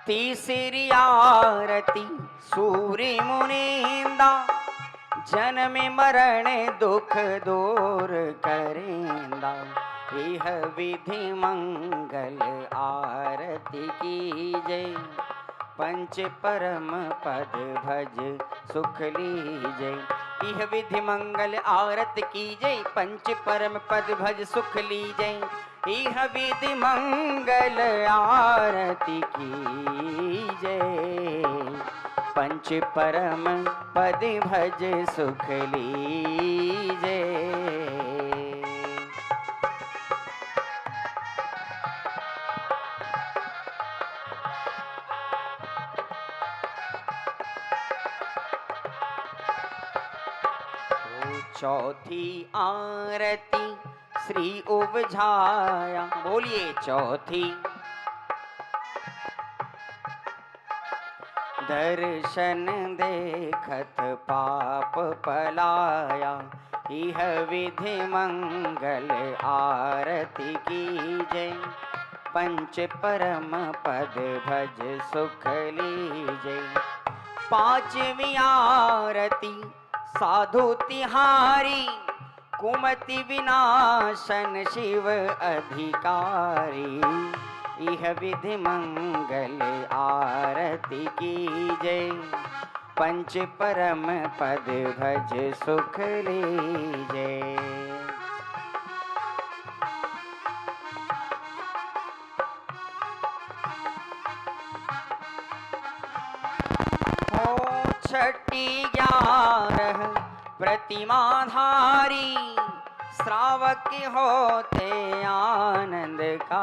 तीसरी आरती सूर्य मुनिंदा, जन्म मरण दुख दूर करेंदा। यह विधि मंगल आरती की जय, पंच परम पद भज सुख लीजय। यह विधि मंगल आरती की जय, पंच परम पद भज सुख लीजय। यह विधि मंगल आरती की जय, पंच परम पद भज सुख लीजय। चौथी आरती श्री उपझाया, बोलिए चौथी। दर्शन देखत पाप पलाया, यह विधि मंगल आरती की जय, पंच परम पद भज सुख लीजय। पांचवी आरती साधु तिहारी, कुमति विनाशन शिव अधिकारी। यह विधि मंगल आरती की जय, पंच परम पद भज सुख लीजय। छठी 11 प्रतिमाधारी, श्रावक होते आनंदकारी।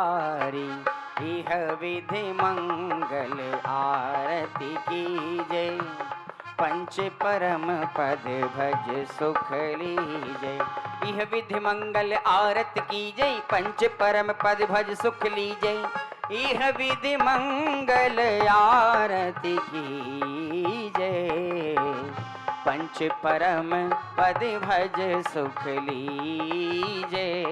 यह विधि मंगल आरती की जय, पंच परम पद भज सुख लीजय। यह विधि मंगल आरती की जय, पंच परम पद भज सुख लीजय। यह विधि मंगल आरती की जय, पंच परम पद भज सुख लीजय।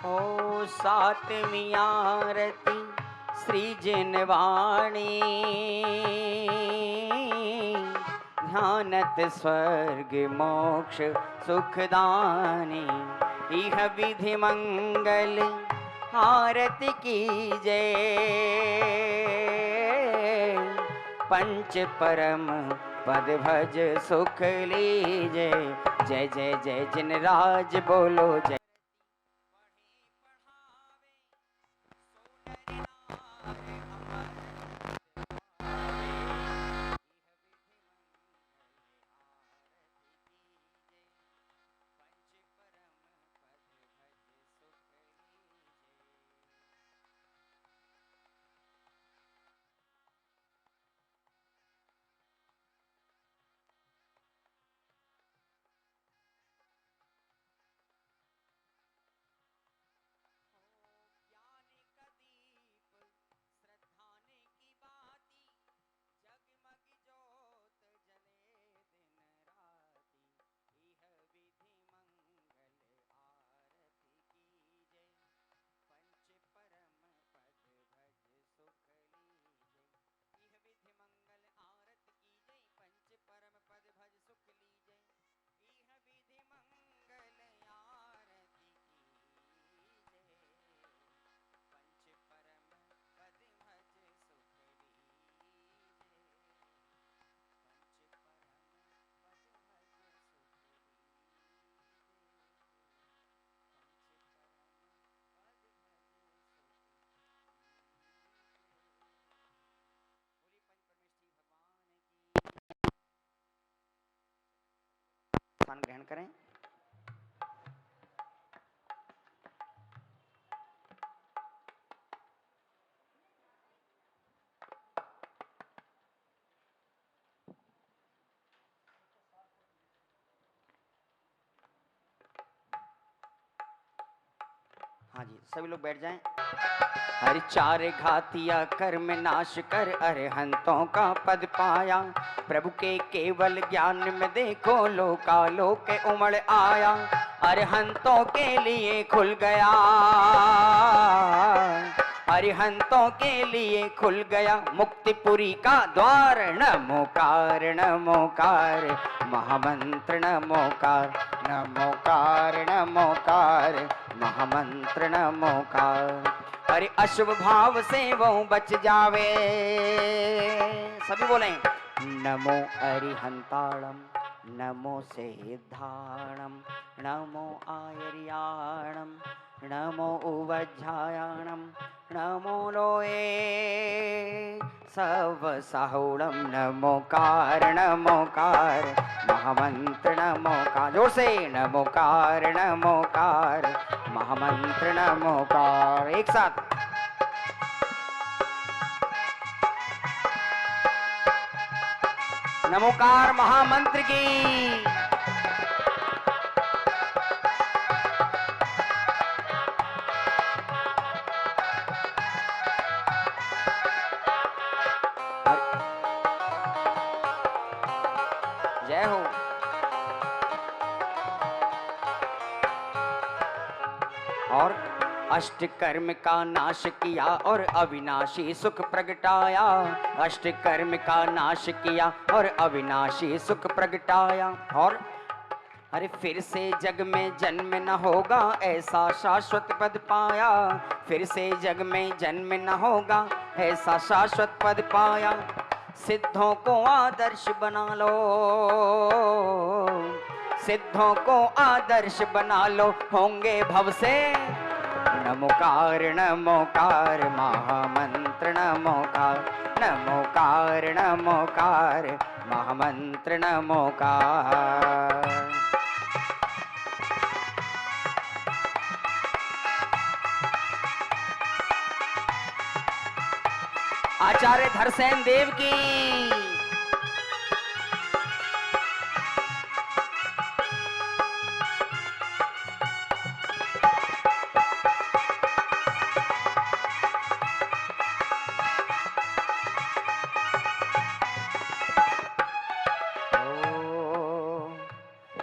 ओ सातवीं आरती श्री जिनवाणी, ध्यानत स्वर्ग मोक्ष सुखदानी। यह विधि मंगल आरती की जय, पंच परम पद भज सुख लीजय। जय जय जय जिनराज बोलो जय। स्थान ग्रहण करें। हाँ जी, सभी लोग बैठ जाएं। हरि चार घातिया कर्म नाश कर अरहंतों का पद पाया, प्रभु के केवल ज्ञान में देखो लोकालोक उमड़ आया, अरहंतों के लिए खुल गया, अरिहंतों के लिए खुल गया मुक्तिपुरी का द्वार। नमोकार नमोकार महामंत्र नमोकार, नमोकार नमोकार महामंत्र नमोकार। अरे अशुभ भाव से वो बच जावे, सभी बोलें नमो अरिहंताणम, नमो सिद्धाणम, नमो आयर्याणम, नमो उवज्झायाणम, नमो लोए सब साहुणम। नमोकार नमोकार महामंत्र नमोकार, जोर से नमोकार नमोकार महामंत्र नमोकार, एक साथ। नमोकार महामंत्र की। जय हो। और अष्ट कर्म का नाश किया और अविनाशी सुख प्रगटाया, अष्ट कर्म का नाश किया और अविनाशी सुख प्रगटाया। और अरे फिर से जग में जन्म न होगा ऐसा शाश्वत पद पाया, फिर से जग में जन्म न होगा ऐसा शाश्वत पद पाया। सिद्धों को आदर्श बना लो, सिद्धों को आदर्श बना लो, होंगे भव से। नमोकार नमोकार महामंत्र नमोकार, नमोकार नमोकार महामंत्र नमोकार। आचार्य धरसेन देव की।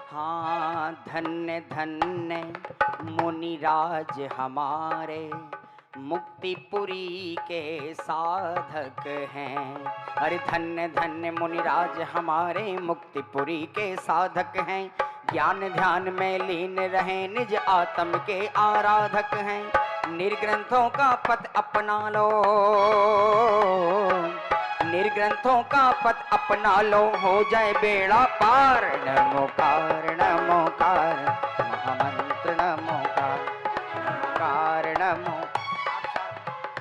हाँ धन्य धन्य मुनिराज हमारे, मुक्तिपुरी के साधक हैं। अरे धन्य धन्य मुनिराज हमारे मुक्तिपुरी के साधक हैं, ज्ञान ध्यान में लीन रहे निज आत्म के आराधक हैं। निर्ग्रंथों का पथ अपना लो, निर्ग्रंथों का पथ अपना लो, हो जाए बेड़ा पार। नमोकार नमोकार महामंत्र नमोकार, नमोकार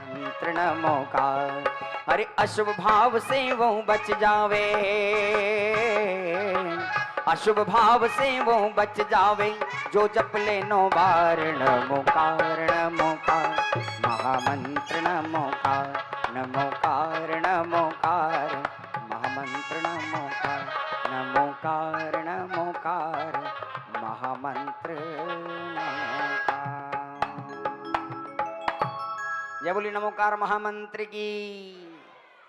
मंत्र नमोकार। अरे अशुभ भाव से वो बच जावे, अशुभ भाव से वो बच जावे, जो जप ले 9 बार। नमोकार नमोकार महामंत्र नमोकार, नमोकार नमोकार महामंत्र नमोकार, नमोकार नमोकार महामंत्र नमोकार। जय बोली नमोकार महामंत्र की,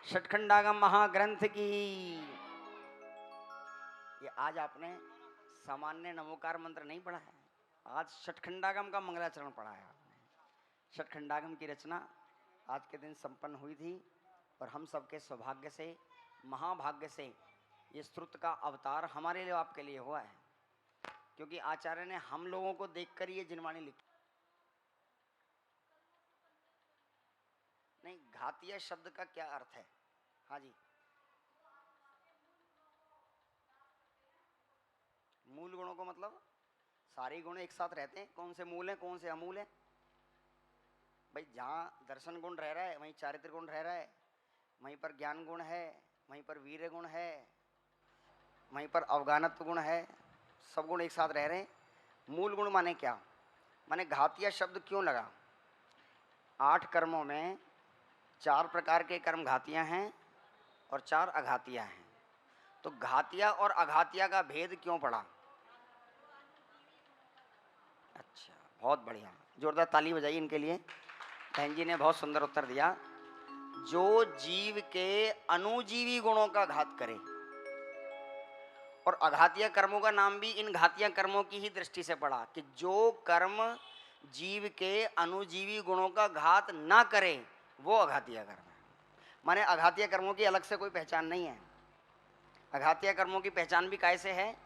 षटखंडागम महाग्रंथ की। ये आज आपने सामान्य नमोकार मंत्र नहीं पढ़ा है, आज षटखंडागम का मंगलाचरण पढ़ा है आपने। षटखंडागम की रचना आज के दिन संपन्न हुई थी और हम सबके सौभाग्य से, महाभाग्य से ये स्तुति का अवतार हमारे लिए आपके लिए हुआ है, क्योंकि आचार्य ने हम लोगों को देखकर ये जिनवाणी लिखी। नहीं, घातिया शब्द का क्या अर्थ है? हाँ जी, मूल गुणों को मतलब सारे गुण एक साथ रहते हैं। कौन से मूल हैं, कौन से अमूल हैं? भाई जहाँ दर्शन गुण रह रहा है वहीं चारित्र गुण रह रहा है, वहीं पर ज्ञान गुण है, वहीं पर वीर्य गुण है, वहीं पर अवगानत्व गुण है, सब गुण एक साथ रह रहे हैं। मूल गुण माने क्या? माने घातिया शब्द क्यों लगा? 8 कर्मों में 4 प्रकार के कर्म घातिया हैं और 4 अघातिया हैं। तो घातिया और अघातिया का भेद क्यों पड़ा? अच्छा, बहुत बढ़िया, जोरदार ताली बजाइए इनके लिए। बहन जी ने बहुत सुंदर उत्तर दिया। जो जीव के अनुजीवी गुणों का घात करे, और अघातीय कर्मों का नाम भी इन घातीय कर्मों की ही दृष्टि से पड़ा कि जो कर्म जीव के अनुजीवी गुणों का घात ना करे वो अघातीय कर्म है। माने अघातीय कर्मों की अलग से कोई पहचान नहीं है। अघातीय कर्मों की पहचान भी कैसे है?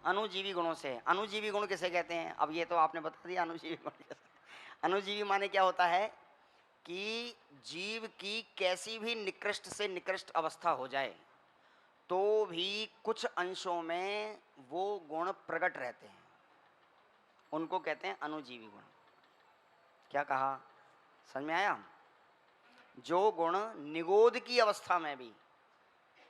अनुजीवी गुणों से। अनुजीवी गुण किसे कहते हैं? अब ये तो आपने बता दिया अनुजीवी गुण। अनुजीवी माने क्या होता है कि जीव की कैसी भी निकृष्ट से निकृष्ट अवस्था हो जाए तो भी कुछ अंशों में वो गुण प्रकट रहते हैं, उनको कहते हैं अनुजीवी गुण। क्या कहा, समझ में आया? जो गुण निगोद की अवस्था में भी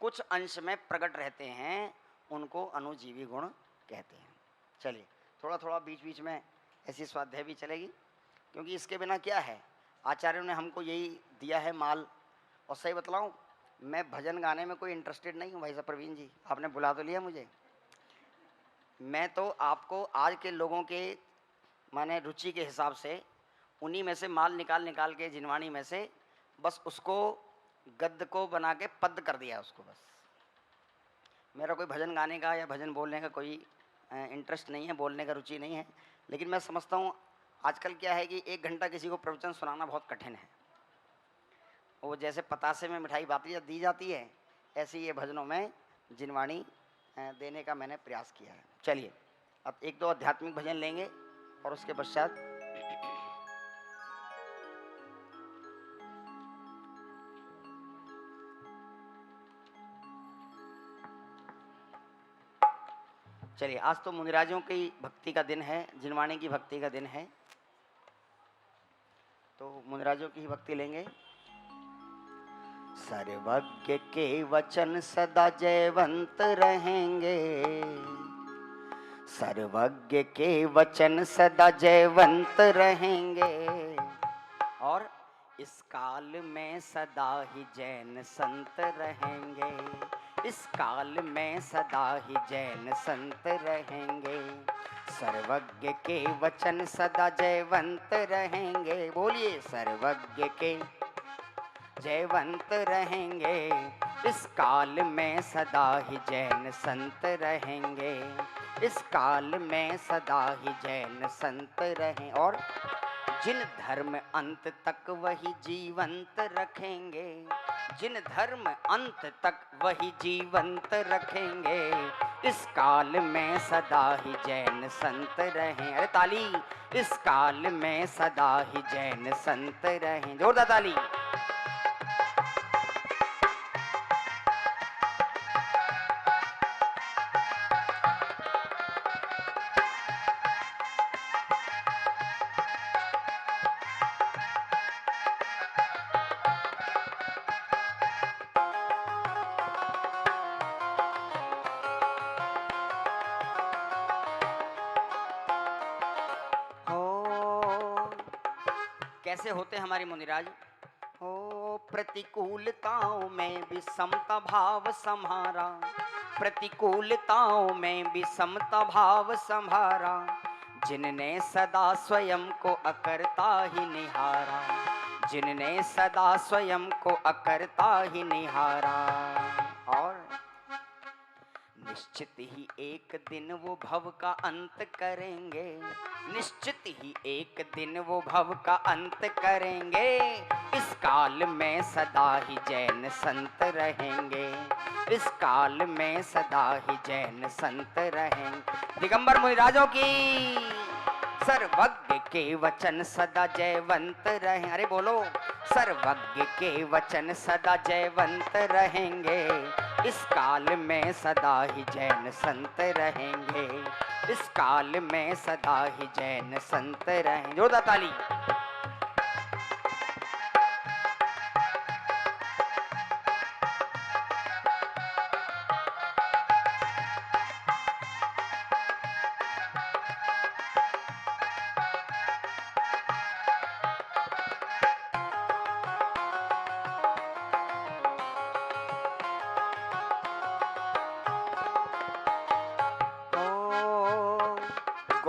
कुछ अंश में प्रकट रहते हैं उनको अनुजीवी गुण कहते हैं। चलिए, थोड़ा थोड़ा बीच बीच में ऐसी स्वाध्याय भी चलेगी, क्योंकि इसके बिना क्या है, आचार्यों ने हमको यही दिया है माल। और सही बतलाऊं, मैं भजन गाने में कोई इंटरेस्टेड नहीं हूँ भाई साहब। प्रवीण जी, आपने बुला तो लिया मुझे, मैं तो आपको आज के लोगों के माने रुचि के हिसाब से उन्हीं में से माल निकाल निकाल के जिनवाणी में से बस उसको गद्य को बना के पद कर दिया उसको। बस मेरा कोई भजन गाने का या भजन बोलने का कोई इंटरेस्ट नहीं है, बोलने का रुचि नहीं है। लेकिन मैं समझता हूँ आजकल क्या है कि 1 घंटा किसी को प्रवचन सुनाना बहुत कठिन है। वो जैसे पतासे में मिठाई बाती दी जाती है, ऐसे ये भजनों में जिनवाणी देने का मैंने प्रयास किया है। चलिए, अब 1-2 आध्यात्मिक भजन लेंगे और उसके पश्चात चलिए। आज तो मुनिराजों की भक्ति का दिन है, जिनवाणी की भक्ति का दिन है, तो मुनिराजों की ही भक्ति लेंगे। सर्वज्ञ के वचन सदा जयवंत रहेंगे, सर्वज्ञ के वचन सदा जयवंत रहेंगे, और इस काल में सदा ही जैन संत रहेंगे, इस काल में सदा ही जैन संत रहेंगे। सर्वज्ञ के वचन सदा जयवंत रहेंगे, बोलिए सर्वज्ञ के जयवंत रहेंगे, इस काल में सदा ही जैन संत रहेंगे, इस काल में सदा ही जैन संत रहें, और जिन धर्म अंत तक वही जीवंत रखेंगे, जिन धर्म अंत तक वही जीवंत रखेंगे, इस काल में सदा ही जैन संत रहें। अरे ताली, इस काल में सदा ही जैन संत रहें, जोरदार ताली। कैसे होते हमारे मुनिराज? हो प्रतिकूलताओं में भी समता भाव संहारा, प्रतिकूलताओं में भी समता भाव संहारा, जिनने सदा स्वयं को अकर्ता ही निहारा, जिनने सदा स्वयं को अकर्ता ही निहारा, और निश्चित ही एक दिन वो भव का अंत करेंगे, निश्चित ही एक दिन वो भव का अंत करेंगे, इस काल में सदा ही जैन संत रहेंगे, इस काल में सदा ही जैन संत रहेंगे। दिगंबर मुनिराजों की सर्वज्ञ के वचन सदा जयवंत रहें। अरे बोलो, सर्वज्ञ के वचन सदा जयवंत रहेंगे, इस काल में सदा ही जैन संत रहेंगे, इस काल में सदा ही जैन संत रहें। जोरदार ताली।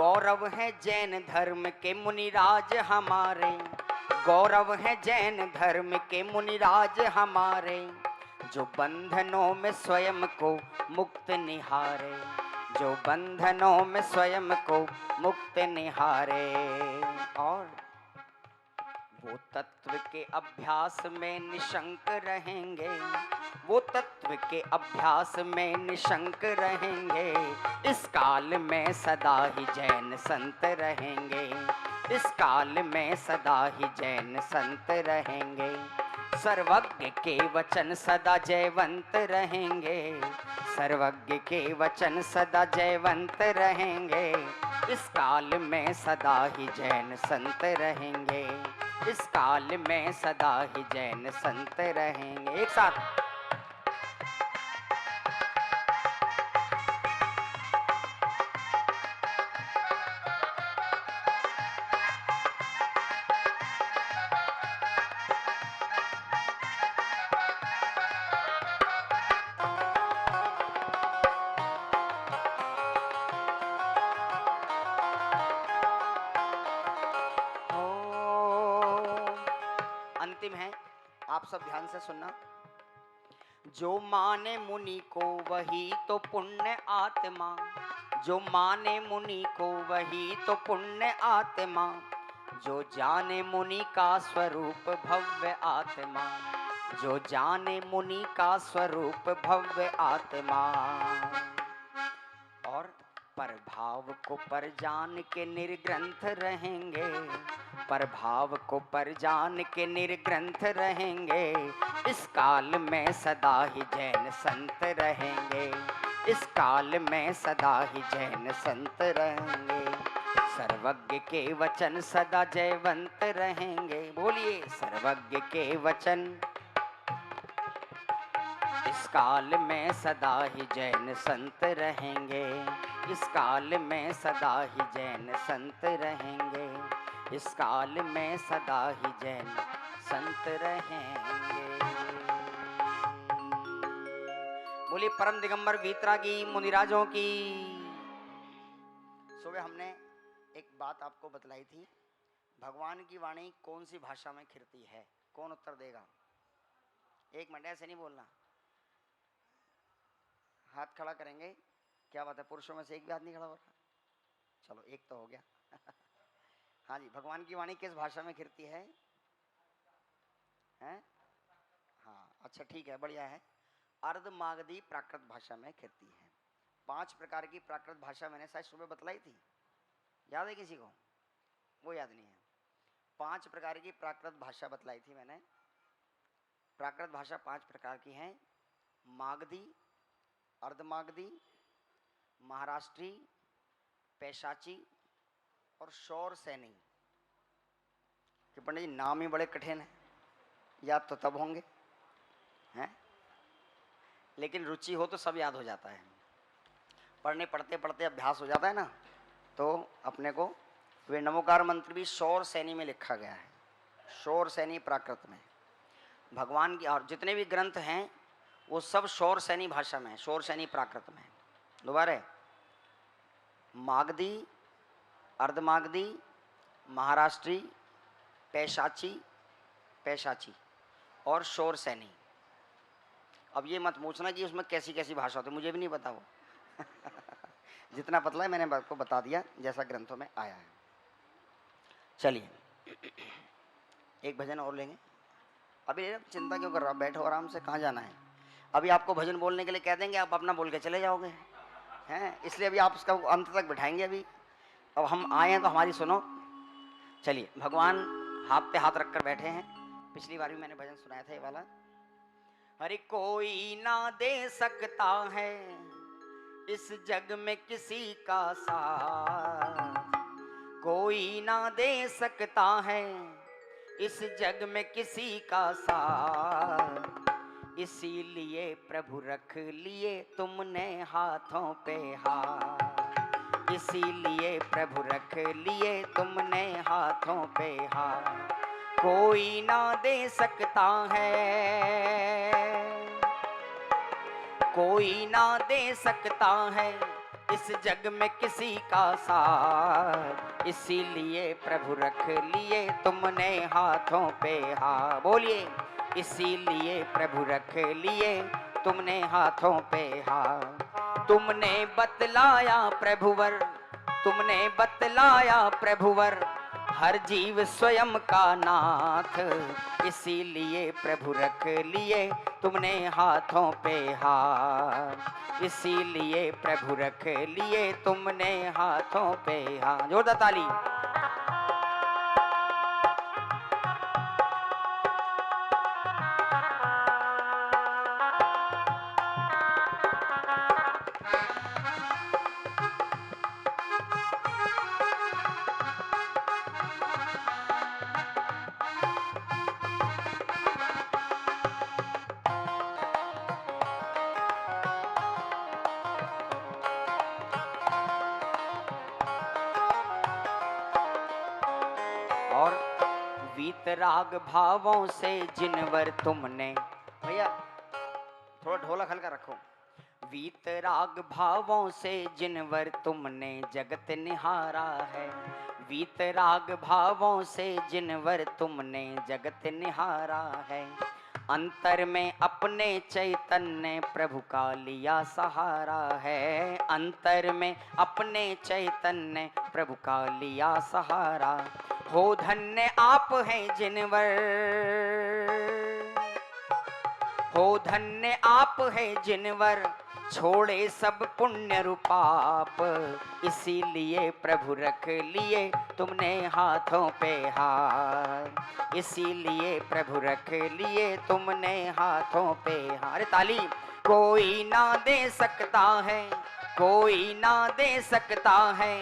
गौरव है जैन धर्म के मुनिराज हमारे, गौरव है जैन धर्म के मुनिराज हमारे, जो बंधनों में स्वयं को मुक्त निहारे, जो बंधनों में स्वयं को मुक्त निहारे। और वो तत्व के अभ्यास में निशंक रहेंगे, वो तत्व के अभ्यास में निशंक रहेंगे, इस काल में सदा ही जैन संत रहेंगे, इस काल में सदा ही जैन संत रहेंगे। सर्वज्ञ के वचन सदा जयवंत रहेंगे, सर्वज्ञ के वचन सदा जयवंत रहेंगे, इस काल में सदा ही जैन संत रहेंगे, इस काल में सदा ही जैन संत रहेंगे। एक साथ अंतिम है, आप सब ध्यान से सुनना। जो माने मुनि को वही तो पुण्य आत्मा, जो माने मुनि को वही तो पुण्य आत्मा, जो जाने मुनि का स्वरूप भव्य आत्मा, जो जाने मुनि का स्वरूप भव्य आत्मा। और परभाव को पर जान के निर्ग्रंथ रहेंगे, परभाव को पर जान के निर्ग्रंथ रहेंगे, इस काल में सदा ही जैन संत रहेंगे, इस काल में सदा ही जैन संत रहेंगे। सर्वज्ञ के वचन सदा जयवंत रहेंगे, बोलिए सर्वज्ञ के वचन, इस काल में सदा ही जैन संत रहेंगे, इस काल में सदा ही जैन संत रहेंगे, इस काल में सदा ही जैन संत रहेंगे। बोलिए परम दिगंबर वीतरागी मुनिराजों की। सुबह हमने एक बात आपको बतलाई थी, भगवान की वाणी कौन सी भाषा में खिरती है, कौन उत्तर देगा? एक मिनट, ऐसे नहीं बोलना, हाथ खड़ा करेंगे। क्या बात है, पुरुषों में से एक भी हाथ नहीं खड़ा हो रहा? चलो एक तो हो गया। हाँ जी, भगवान की वाणी किस भाषा में खिरती है? हैं? हाँ, अच्छा ठीक है, बढ़िया है। अर्धमागधी प्राकृत भाषा में खिरती है। 5 प्रकार की प्राकृत भाषा मैंने शायद सुबह बतलाई थी, याद है किसी को? वो याद नहीं है। 5 प्रकार की प्राकृत भाषा बतलाई थी मैंने। प्राकृत भाषा 5 प्रकार की हैं, मागधी, अर्धमागधी, महाराष्ट्री, पैशाची और शौर सैनी। कि पंडित जी नाम ही बड़े कठिन हैं, याद तो तब होंगे हैं, लेकिन रुचि हो तो सब याद हो जाता है। पढ़ने पढ़ते पढ़ते अभ्यास हो जाता है ना, तो अपने को वे नमोकार मंत्र भी शौर सैनी में लिखा गया है, शौर सैनी प्राकृत में। भगवान की और जितने भी ग्रंथ हैं वो सब शौर सैनी भाषा में है, शौर सैनी प्राकृत में। दोबारा मागधी, अर्धमागधी, महाराष्ट्री, पैशाची और शौर सैनी। अब ये मत पूछना कि उसमें कैसी कैसी भाषा होती है, मुझे भी नहीं पता वो। जितना पतला है मैंने आपको बता दिया जैसा ग्रंथों में आया है। चलिए एक भजन और लेंगे। अभी चिंता क्यों कर रहा, बैठो आराम से, कहाँ जाना है? अभी आपको भजन बोलने के लिए कह देंगे, आप अपना बोल के चले जाओगे हैं, इसलिए अभी आप उसका अंत तक बिठाएंगे। अभी अब हम आए हैं तो हमारी सुनो। चलिए, भगवान हाथ पे हाथ रखकर बैठे हैं। पिछली बार भी मैंने भजन सुनाया था ये वाला। अरे कोई ना दे सकता है इस जग में किसी का साथ, कोई ना दे सकता है इस जग में किसी का साथ, इसीलिए प्रभु रख लिए तुमने हाथों पे हाथ, इसीलिए प्रभु रख लिए तुमने हाथों पे हाथ। कोई ना दे सकता है, कोई ना दे सकता है इस जग में किसी का साथ, इसीलिए प्रभु रख लिए तुमने हाथों पे हाथ। बोलिए, इसीलिए प्रभु रख लिए तुमने हाथों पे हाथ। तुमने बतलाया प्रभुवर, तुमने बतलाया प्रभुवर, हर जीव स्वयं का नाथ, इसीलिए प्रभु रख लिए तुमने हाथों पे हाथ, इसीलिए प्रभु रख लिए तुमने हाथों पे हाथ। जोरदार ताली। और वीतराग भावों से जिनवर तुमने, भैया थोड़ा ढोलक हल्का रखो। वीतराग भावों से जिनवर तुमने जगत निहारा है, वीतराग भावों से जिनवर तुमने जगत निहारा है, अंतर में अपने चैतन्य प्रभु का लिया सहारा है, अंतर में अपने चैतन्य प्रभु का लिया सहारा। हो धन्य आप हैं जिनवर, हो धन्य आप हैं जिनवर, छोड़े सब पुण्य रूपाप, इसीलिए प्रभु रख लिए तुमने हाथों पे हाथ, इसीलिए प्रभु रख लिए तुमने हाथों पे हाथ। अरे ताली। कोई ना दे सकता है, कोई ना दे सकता है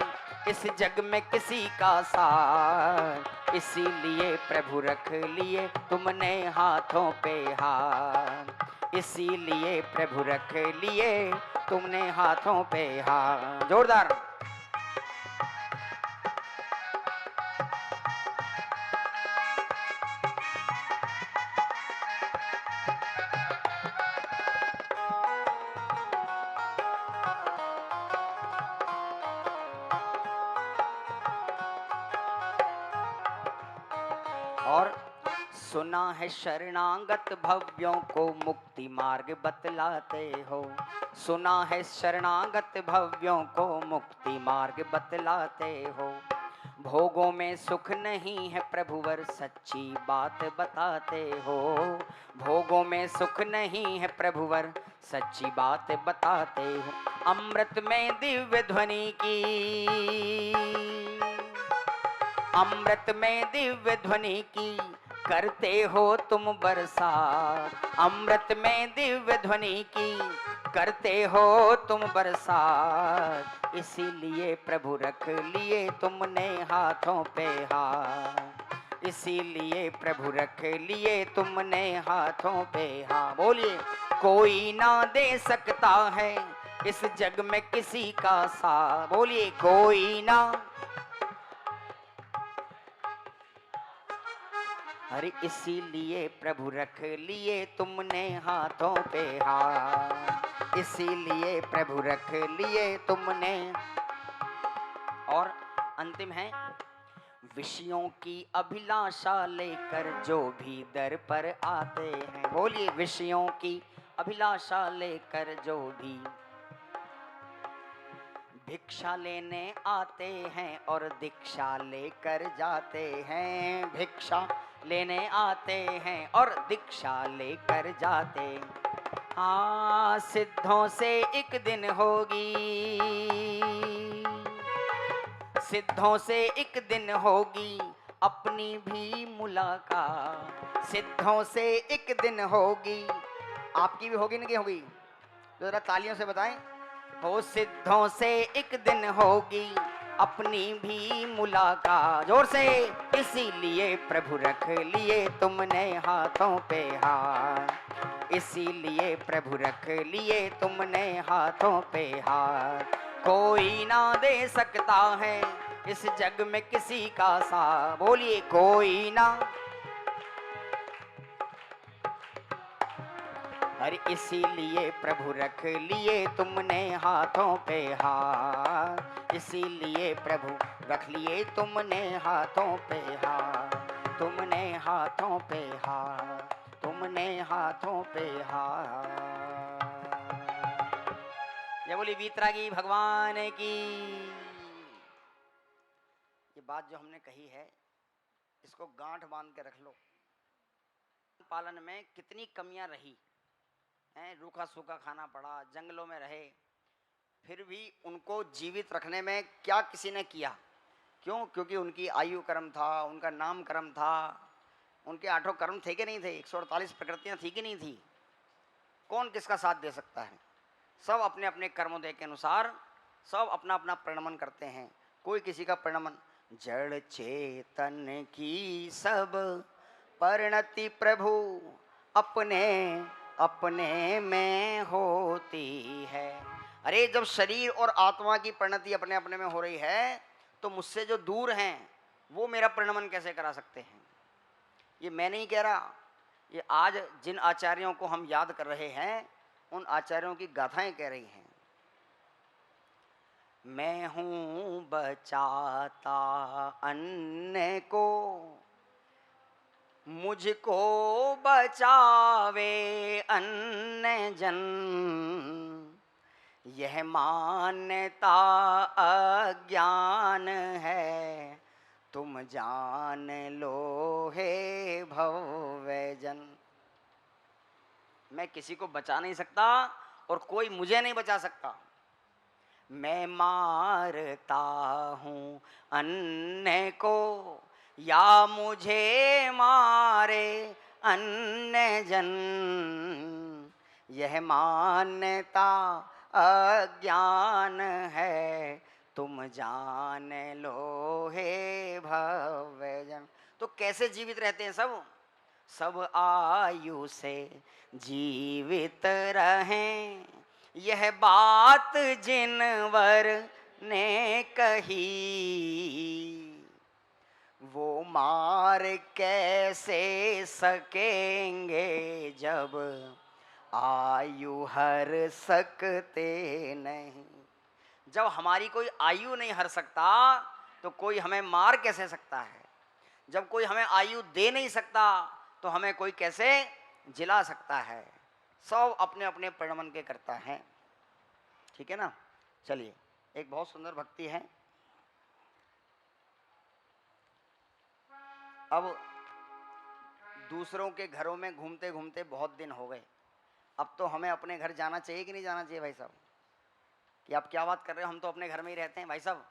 इस जग में किसी का साथ, इसीलिए प्रभु रख लिए तुमने हाथों पे हाथ, इसीलिए प्रभु रख लिए तुमने हाथों पे हाथ। जोरदार। और सुना है शरणागत भव्यों को मुक्ति मार्ग बतलाते हो, सुना है शरणागत भव्यों को मुक्ति मार्ग बतलाते हो, भोगों में सुख नहीं है प्रभुवर सच्ची बात बताते हो, भोगों में सुख नहीं है प्रभुवर सच्ची बात बताते हो, अमृत में दिव्य ध्वनि की, अमृत में दिव्य ध्वनि की करते हो तुम बरसात, अमृत में दिव्य ध्वनि की करते हो तुम बरसात, इसीलिए प्रभु रख लिए तुमने हाथों पे हाथ, इसीलिए प्रभु रख लिए तुमने हाथों पे हाथ। बोलिए, कोई ना दे सकता है इस जग में किसी का साथ। बोलिए, कोई ना, अरे इसीलिए प्रभु रख लिए तुमने हाथों पे हाथ, इसीलिए प्रभु रख लिए तुमने। और अंतिम है, विषयों की अभिलाषा लेकर जो भी दर पर आते हैं। बोलिए, विषयों की अभिलाषा लेकर जो भी भिक्षा लेने आते हैं और दीक्षा लेकर जाते हैं, भिक्षा लेने आते हैं और दीक्षा लेकर जाते। हाँ, सिद्धों से एक दिन होगी, सिद्धों से एक दिन होगी अपनी भी मुलाकात, सिद्धों से एक दिन होगी, आपकी भी होगी नहीं होगी? तो जरा तालियों से बताएं। हो सिद्धों से एक दिन होगी अपनी भी मुलाकात। जोर से। इसीलिए प्रभु रख लिए तुमने हाथों पे हाथ, इसीलिए प्रभु रख लिए तुमने हाथों पे हाथ। कोई ना दे सकता है इस जग में किसी का साथ। बोलिए, कोई ना, अरे इसीलिए प्रभु रख लिए तुमने हाथों पे हाथ, इसीलिए प्रभु रख लिए तुमने हाथों पे हाथ, तुमने हाथों पे हाथ, तुमने हाथों पे हाथ। जय बोली वीतरागी भगवान की। ये बात जो हमने कही है इसको गांठ बांध के रख लो। पालन में कितनी कमियां रही हैं, रूखा सूखा खाना पड़ा, जंगलों में रहे, फिर भी उनको जीवित रखने में क्या किसी ने किया? क्यों? क्योंकि उनकी आयु कर्म था, उनका नाम कर्म था, उनके 8 कर्म थे कि नहीं थे, 148 प्रकृतियां थी कि नहीं थी? कौन किसका साथ दे सकता है? सब अपने अपने कर्मोदय के अनुसार सब अपना अपना प्रणमन करते हैं, कोई किसी का प्रणमन। जड़ चेतन की सब परिणति प्रभु अपने अपने में होती है। अरे जब शरीर और आत्मा की परिणति अपने अपने में हो रही है तो मुझसे जो दूर हैं वो मेरा प्रणमन कैसे करा सकते हैं? ये मैं नहीं कह रहा, ये आज जिन आचार्यों को हम याद कर रहे हैं उन आचार्यों की गाथाएं कह रही हैं। मैं हूँ बचाता अन्य को, मुझको बचावे अन्य जन, यह मान्यता अज्ञान है, तुम जान लो हे भवजन। मैं किसी को बचा नहीं सकता और कोई मुझे नहीं बचा सकता। मैं मारता हूँ अन्य को या मुझे मारे अन्य जन, यह मान्यता अज्ञान है, तुम जान लो हे भवजन। तो कैसे जीवित रहते हैं सब? सब आयु से जीवित रहें, यह बात जिनवर ने कही, वो मार कैसे सकेंगे जब आयु हर सकते नहीं। जब हमारी कोई आयु नहीं हर सकता तो कोई हमें मार कैसे सकता है? जब कोई हमें आयु दे नहीं सकता तो हमें कोई कैसे जिला सकता है? सब अपने अपने प्रणमन के करता है, ठीक है ना। चलिए, एक बहुत सुंदर भक्ति है। अब दूसरों के घरों में घूमते घूमते बहुत दिन हो गए, अब तो हमें अपने घर जाना चाहिए कि नहीं जाना चाहिए भाई साहब? कि आप क्या बात कर रहे हो, हम तो अपने घर में ही रहते हैं भाई साहब।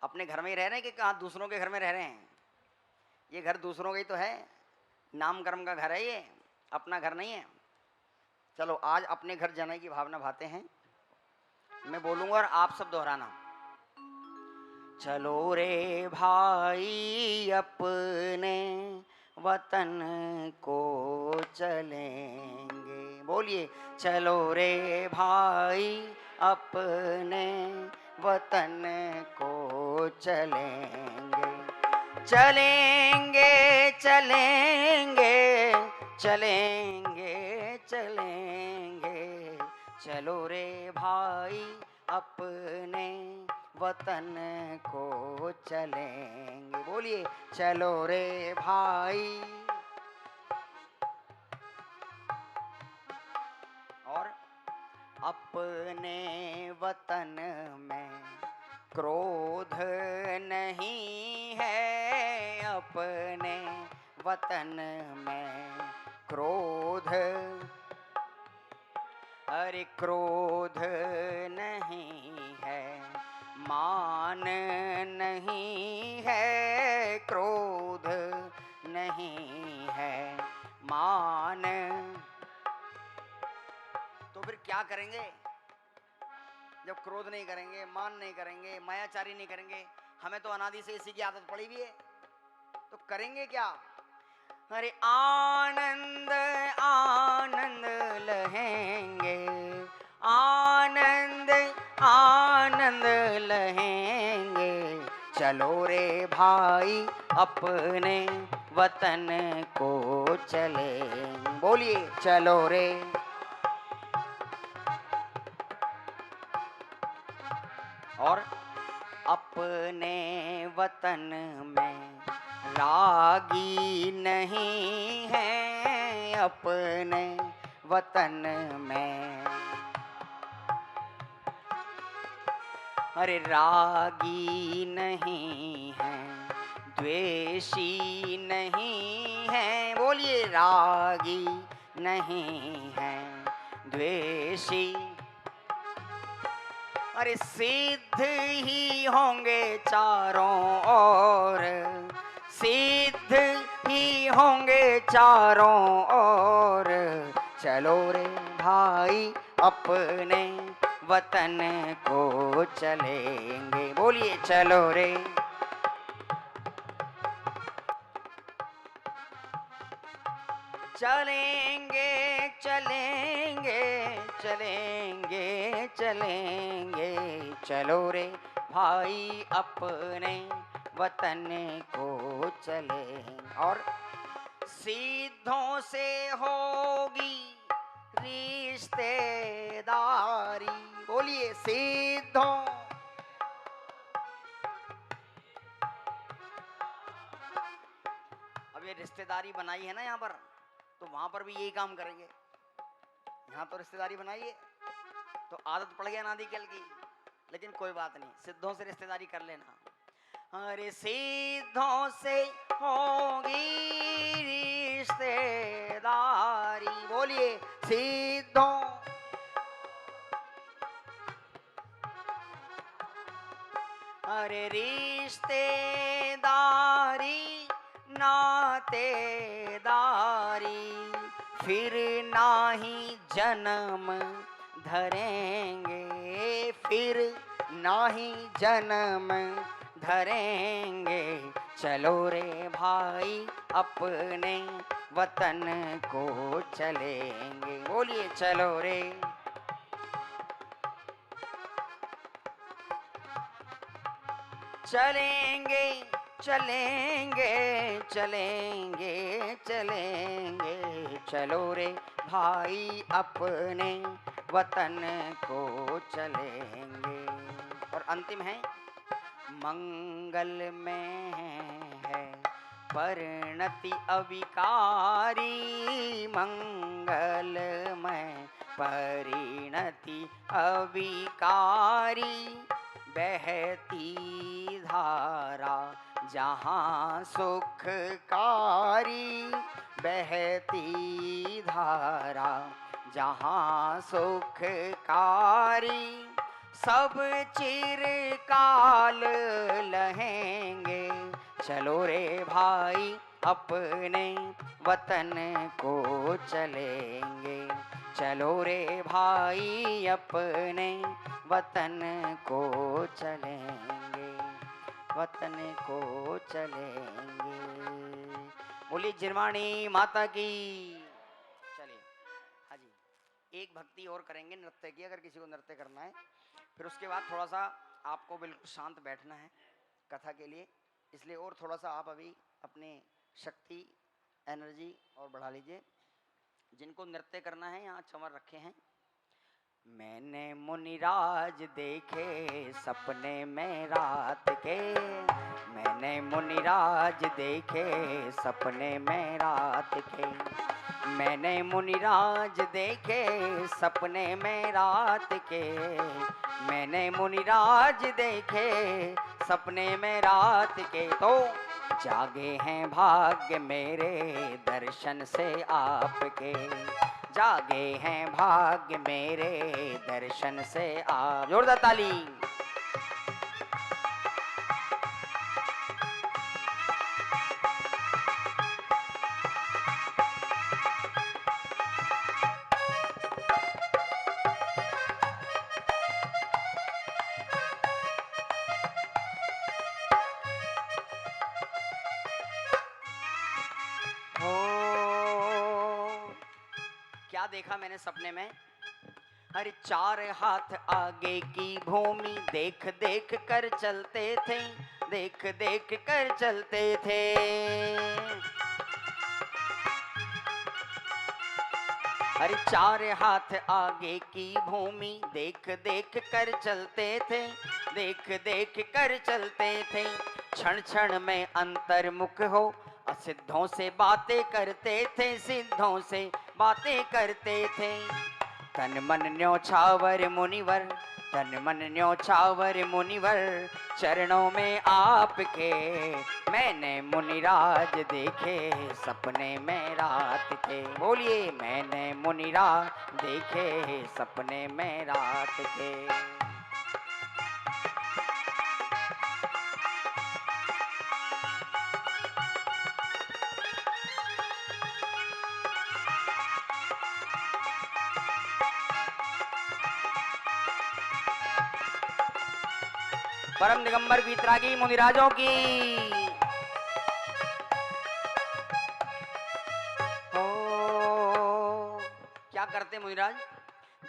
अपने घर में ही रह रहे हैं कि कहाँ दूसरों के घर में रह रहे हैं? ये घर दूसरों का ही तो है, नाम कर्म का घर है, ये अपना घर नहीं है। चलो आज अपने घर जाने की भावना भाते हैं, मैं बोलूँगा और आप सब दोहराना। चलो रे भाई अपने वतन को चलेंगे, बोलिए चलो रे भाई अपने वतन को चलेंगे, चलेंगे चलेंगे चलेंगे चलेंगे, चलो रे भाई अपने वतन को चलेंगे, बोलिए चलो रे भाई। और अपने वतन में क्रोध नहीं है, अपने वतन में क्रोध, अरे क्रोध नहीं है, मान नहीं है, क्रोध नहीं है, मान। तो फिर क्या करेंगे जब क्रोध नहीं करेंगे, मान नहीं करेंगे, मायाचारी नहीं करेंगे? हमें तो अनादि से इसी की आदत पड़ी हुई है, तो करेंगे क्या? अरे आनंद आनंद लहेंगे, आनंद आनंद लहेंगे, चलो रे भाई अपने वतन को चलें, बोलिए चलो रे। और अपने वतन में रागी नहीं है, अपने वतन में अरे रागी नहीं है, द्वेषी नहीं है, बोलिए रागी नहीं है, द्वेषी अरे सिद्ध ही होंगे चारों ओर, सिद्ध ही होंगे चारों ओर, चलो रे भाई अपने वतन को चलेंगे, बोलिए चलो रे। चलेंगे चलेंगे चलेंगे चलेंगे, चलो रे भाई अपने वतन को चले। और सिद्धों से होगी रिश्तेदारी, बोलिए सिद्धों। अब ये रिश्तेदारी बनाई है ना यहाँ पर, तो वहां पर भी यही काम करेंगे। यहाँ तो रिश्तेदारी बनाइए तो आदत पड़ गया नादी कल की, लेकिन कोई बात नहीं, सिद्धों से रिश्तेदारी कर लेना। अरे सिद्धों से होगी रिश्तेदारी, बोलिए सिद्धों। अरे रिश्तेदारी नातेदारी, फिर नाही जन्म धरेंगे, फिर नाही जन्म धरेंगे, चलो रे भाई अपने वतन को चलेंगे, बोलिए चलो रे। चलेंगे चलेंगे चलेंगे चलेंगे, चलो रे भाई अपने वतन को चलेंगे। और अंतिम है मंगल में है परिणति अविकारी, मंगल में परिणति अविकारी, बहती धारा जहाँ सुखकारी, बहती धारा जहाँ सुखकारी, सब चिरकाल लहेंगे, चलो रे भाई अपने वतन को चलेंगे, चलो रे भाई अपने वतन को चलेंगे, वतन को चलेंगे। बोली जिरवाणी माता की। चलिए हाँ जी, एक भक्ति और करेंगे नृत्य की, अगर किसी को नृत्य करना है। फिर उसके बाद थोड़ा सा आपको बिल्कुल शांत बैठना है कथा के लिए, इसलिए और थोड़ा सा आप अभी अपने शक्ति एनर्जी और बढ़ा लीजिए। जिनको नृत्य करना है यहाँ चमर रखे हैं। मैंने मुनिराज देखे सपने में रात के, मैंने मुनिराज देखे सपने में रात के, मैंने मुनिराज देखे सपने में रात के, मैंने मुनिराज देखे सपने में रात के, तो जागे हैं भाग्य मेरे दर्शन से आपके, जागे हैं भाग्य मेरे दर्शन से आप। जोरदार ताली। क्या देखा मैंने सपने में? अरे चार हाथ आगे की भूमि देख देख कर चलते थे, देख देख कर चलते थे। अरे चार हाथ आगे की भूमि देख देख कर चलते थे, देख देख कर चलते थे, क्षण क्षण में अंतर्मुख हो असिद्धों से बातें करते थे, सिद्धों से बातें करते थे। तन मन न्योछावर मुनिवर, तन मन न्योछावर मुनिवर, चरणों में आपके मैंने मुनिराज देखे सपने में रात के। बोलिए मैंने मुनिराज देखे सपने में रात के। परम दिगंबर वीतरागी मुनिराजों की। ओ क्या करते मुनिराज?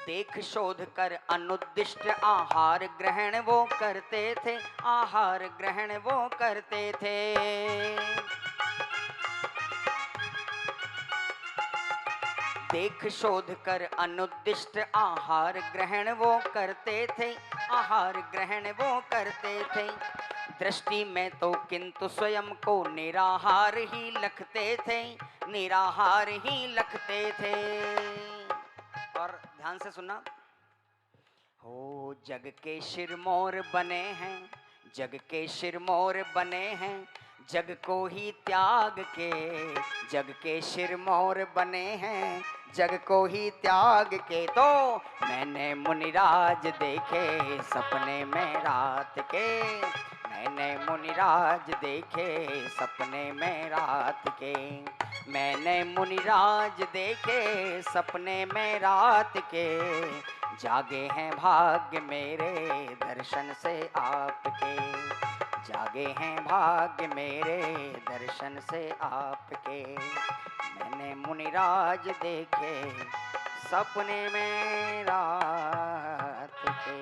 देख शोध कर अनुद्दिष्ट आहार ग्रहण वो करते थे, आहार ग्रहण वो करते थे। देख शोध कर अनुद्दिष्ट आहार ग्रहण वो करते थे, आहार ग्रहण वो करते थे। दृष्टि में तो किंतु स्वयं को निराहार ही लगते थे, निराहार ही लगते थे। और ध्यान से सुनना, हो जग के शिरमोर बने हैं, जग के शिरमोर बने हैं, जग को ही त्याग के, जग के शिरमोर बने हैं, जग को ही त्याग के। तो मैंने मुनिराज देखे सपने में रात के, मैंने मुनिराज देखे सपने में रात के, मैंने मुनिराज देखे सपने में रात के। जागे हैं भाग्य मेरे दर्शन से आपके, जागे हैं भाग्य मेरे दर्शन से आपके। मैंने मुनिराज देखे सपने में रात के।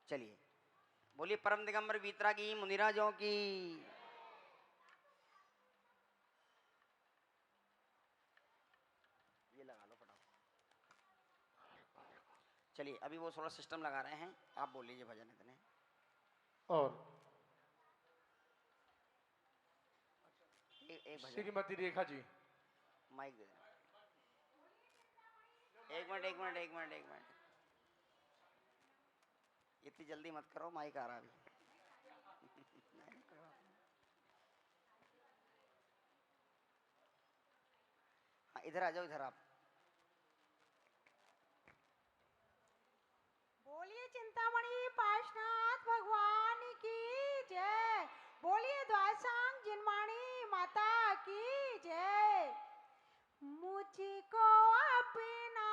चलिए बोलिए परम दिगंबर वीतरागी मुनिराजों की। ये लगा लो फटाफट। चलिए अभी वो थोड़ा सिस्टम लगा रहे हैं, आप बोल लीजिए भजन इतने। और एक भजन श्रीमती रेखा जी, माइक दे देना। एक मिनट एक मिनट एक मिनट एक मिनट, इतनी जल्दी मत करो, माइक आ रहा अभी। हाँ इधर आ जाओ, इधर आप। बोलिए चिंतामणि पार्श्वनाथ भगवान की जय। बोलिए द्वासांग जिनवाणी माता की जय। मुझको अपना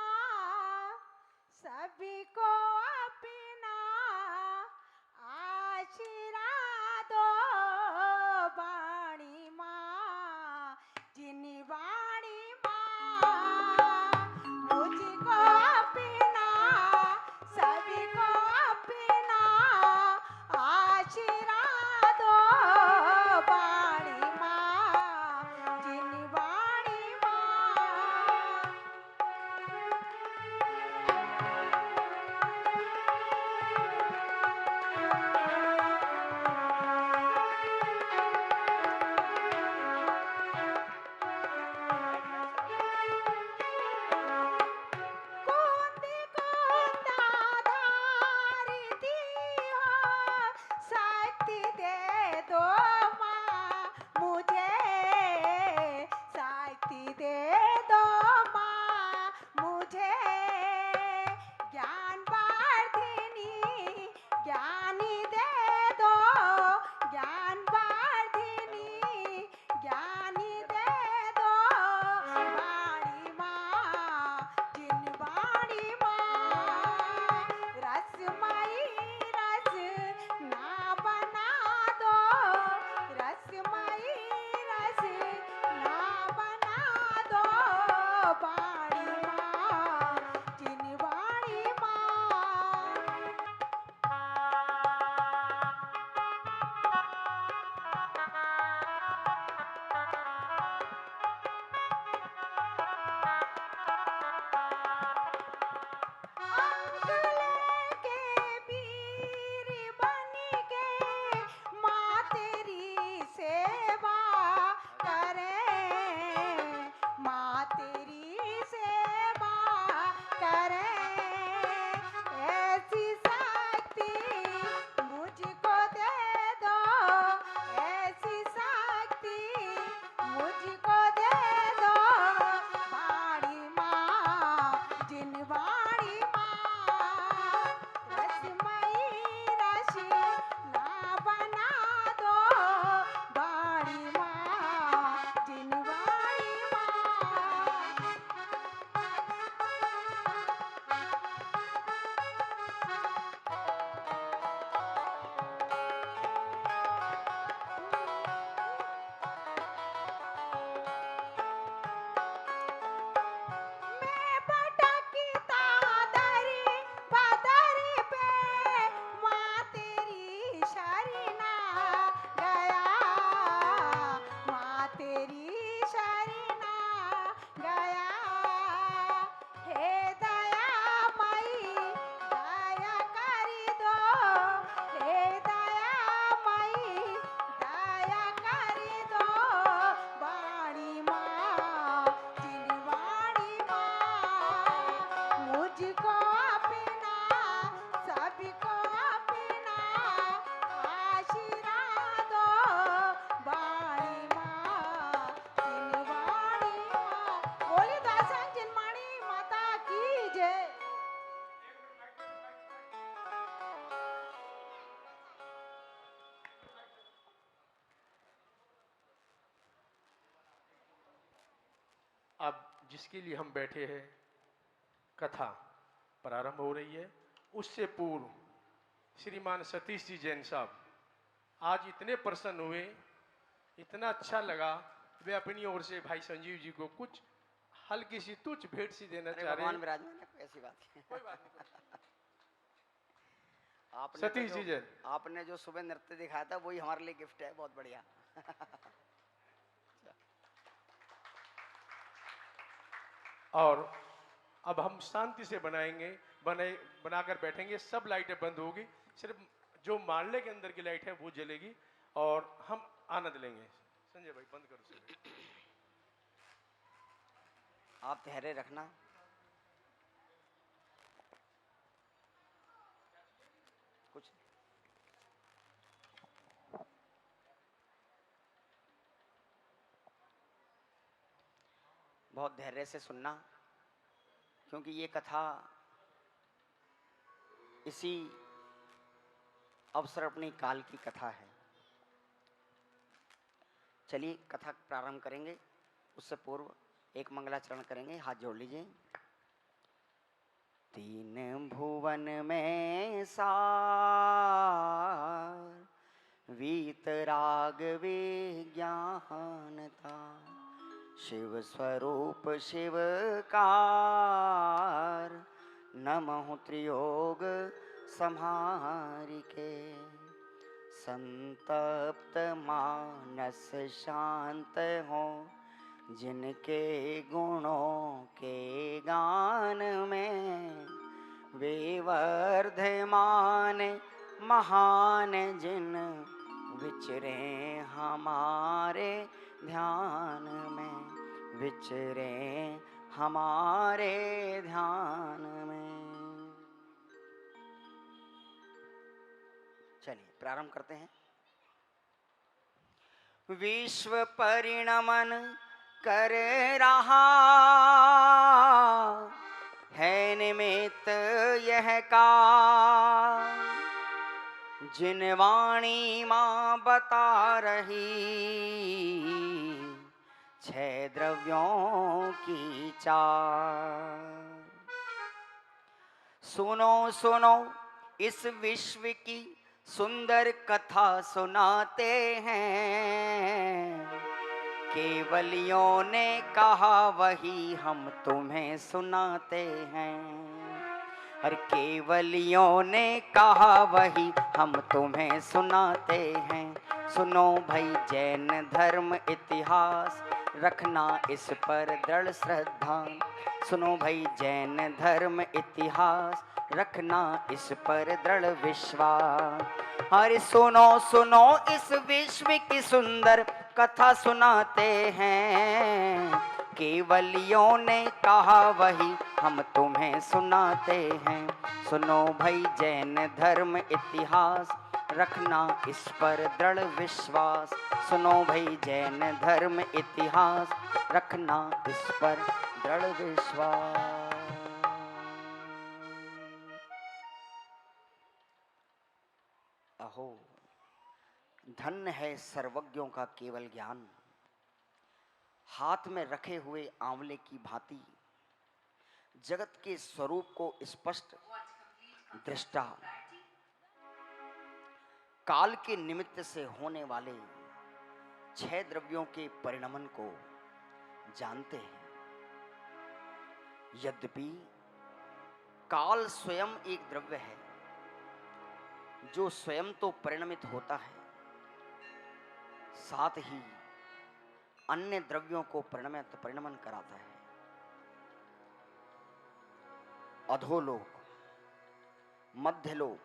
सभी को अपना आशीर्वाद दो वाणी माँ, जिनी वाणी माँ। मुझको अपना सभी को अपना आशीर्वाद दो वाणी माँ, जिनी वाणी माँ। जिसके लिए हम बैठे हैं, कथा प्रारंभ हो रही है। उससे पूर्व श्रीमान सतीश जी जैन साहब आज इतने प्रसन्न हुए, इतना अच्छा लगा, वे अपनी ओर से भाई संजीव जी को कुछ हल्की सी तुच्छ भेंट सी देना अरे चाह रहे भगवान हैं। विराजमान है, कोई ऐसी बात नहीं। कोई बात नहीं। आपने सतीश जी जैन। आपने जो सुबह नृत्य दिखाया था वही हमारे लिए गिफ्ट है, बहुत बढ़िया। और अब हम शांति से बनाकर बैठेंगे। सब लाइटें बंद होगी, सिर्फ जो माले के अंदर की लाइट है वो जलेगी और हम आनंद लेंगे। संजय भाई बंद करो सर। आप ठहरे रखना। कुछ बहुत धैर्य से सुनना, क्योंकि ये कथा इसी अवसर अपनी काल की कथा है। चलिए कथा प्रारंभ करेंगे। उससे पूर्व एक मंगलाचरण करेंगे। हाथ जोड़ लीजिए। तीन भुवन में सार वीतराग विज्ञानता, शिव स्वरूप शिवकार, नमः त्रियोग संहारिके, संतप्त मानस शांत हो, जिनके गुणों के गान में वे वर्धमान महान, जिन विचरे हमारे ध्यान में, विचरे हमारे ध्यान में। चलिए प्रारंभ करते हैं। विश्व परिणमन कर रहा है निमित्त यह का, जिन वाणी माँ बता रही छह द्रव्यों की चार। सुनो सुनो इस विश्व की सुंदर कथा सुनाते हैं, केवलियों ने कहा वही हम तुम्हें सुनाते हैं। हर केवलियों ने कहा वही हम तुम्हें सुनाते हैं। सुनो भाई जैन धर्म इतिहास, रखना इस पर दृढ़ श्रद्धा। सुनो भाई जैन धर्म इतिहास, रखना इस पर दृढ़ विश्वास। अरे सुनो सुनो इस विश्व की सुंदर कथा सुनाते हैं, केवलियों ने कहा वही हम तुम्हें सुनाते हैं। सुनो भाई जैन धर्म इतिहास, रखना इस पर दृढ़ विश्वास। सुनो भाई जैन धर्म इतिहास, रखना इस पर दृढ़ विश्वास। अहो धन्य है सर्वज्ञों का केवल ज्ञान, हाथ में रखे हुए आंवले की भांति जगत के स्वरूप को स्पष्ट दृष्टा, काल के निमित्त से होने वाले छह द्रव्यों के परिणमन को जानते हैं। यद्यपि काल स्वयं एक द्रव्य है जो स्वयं तो परिणमित होता है, साथ ही अन्य द्रव्यों को परिणमन कराता है। अधोलोक, मध्यलोक,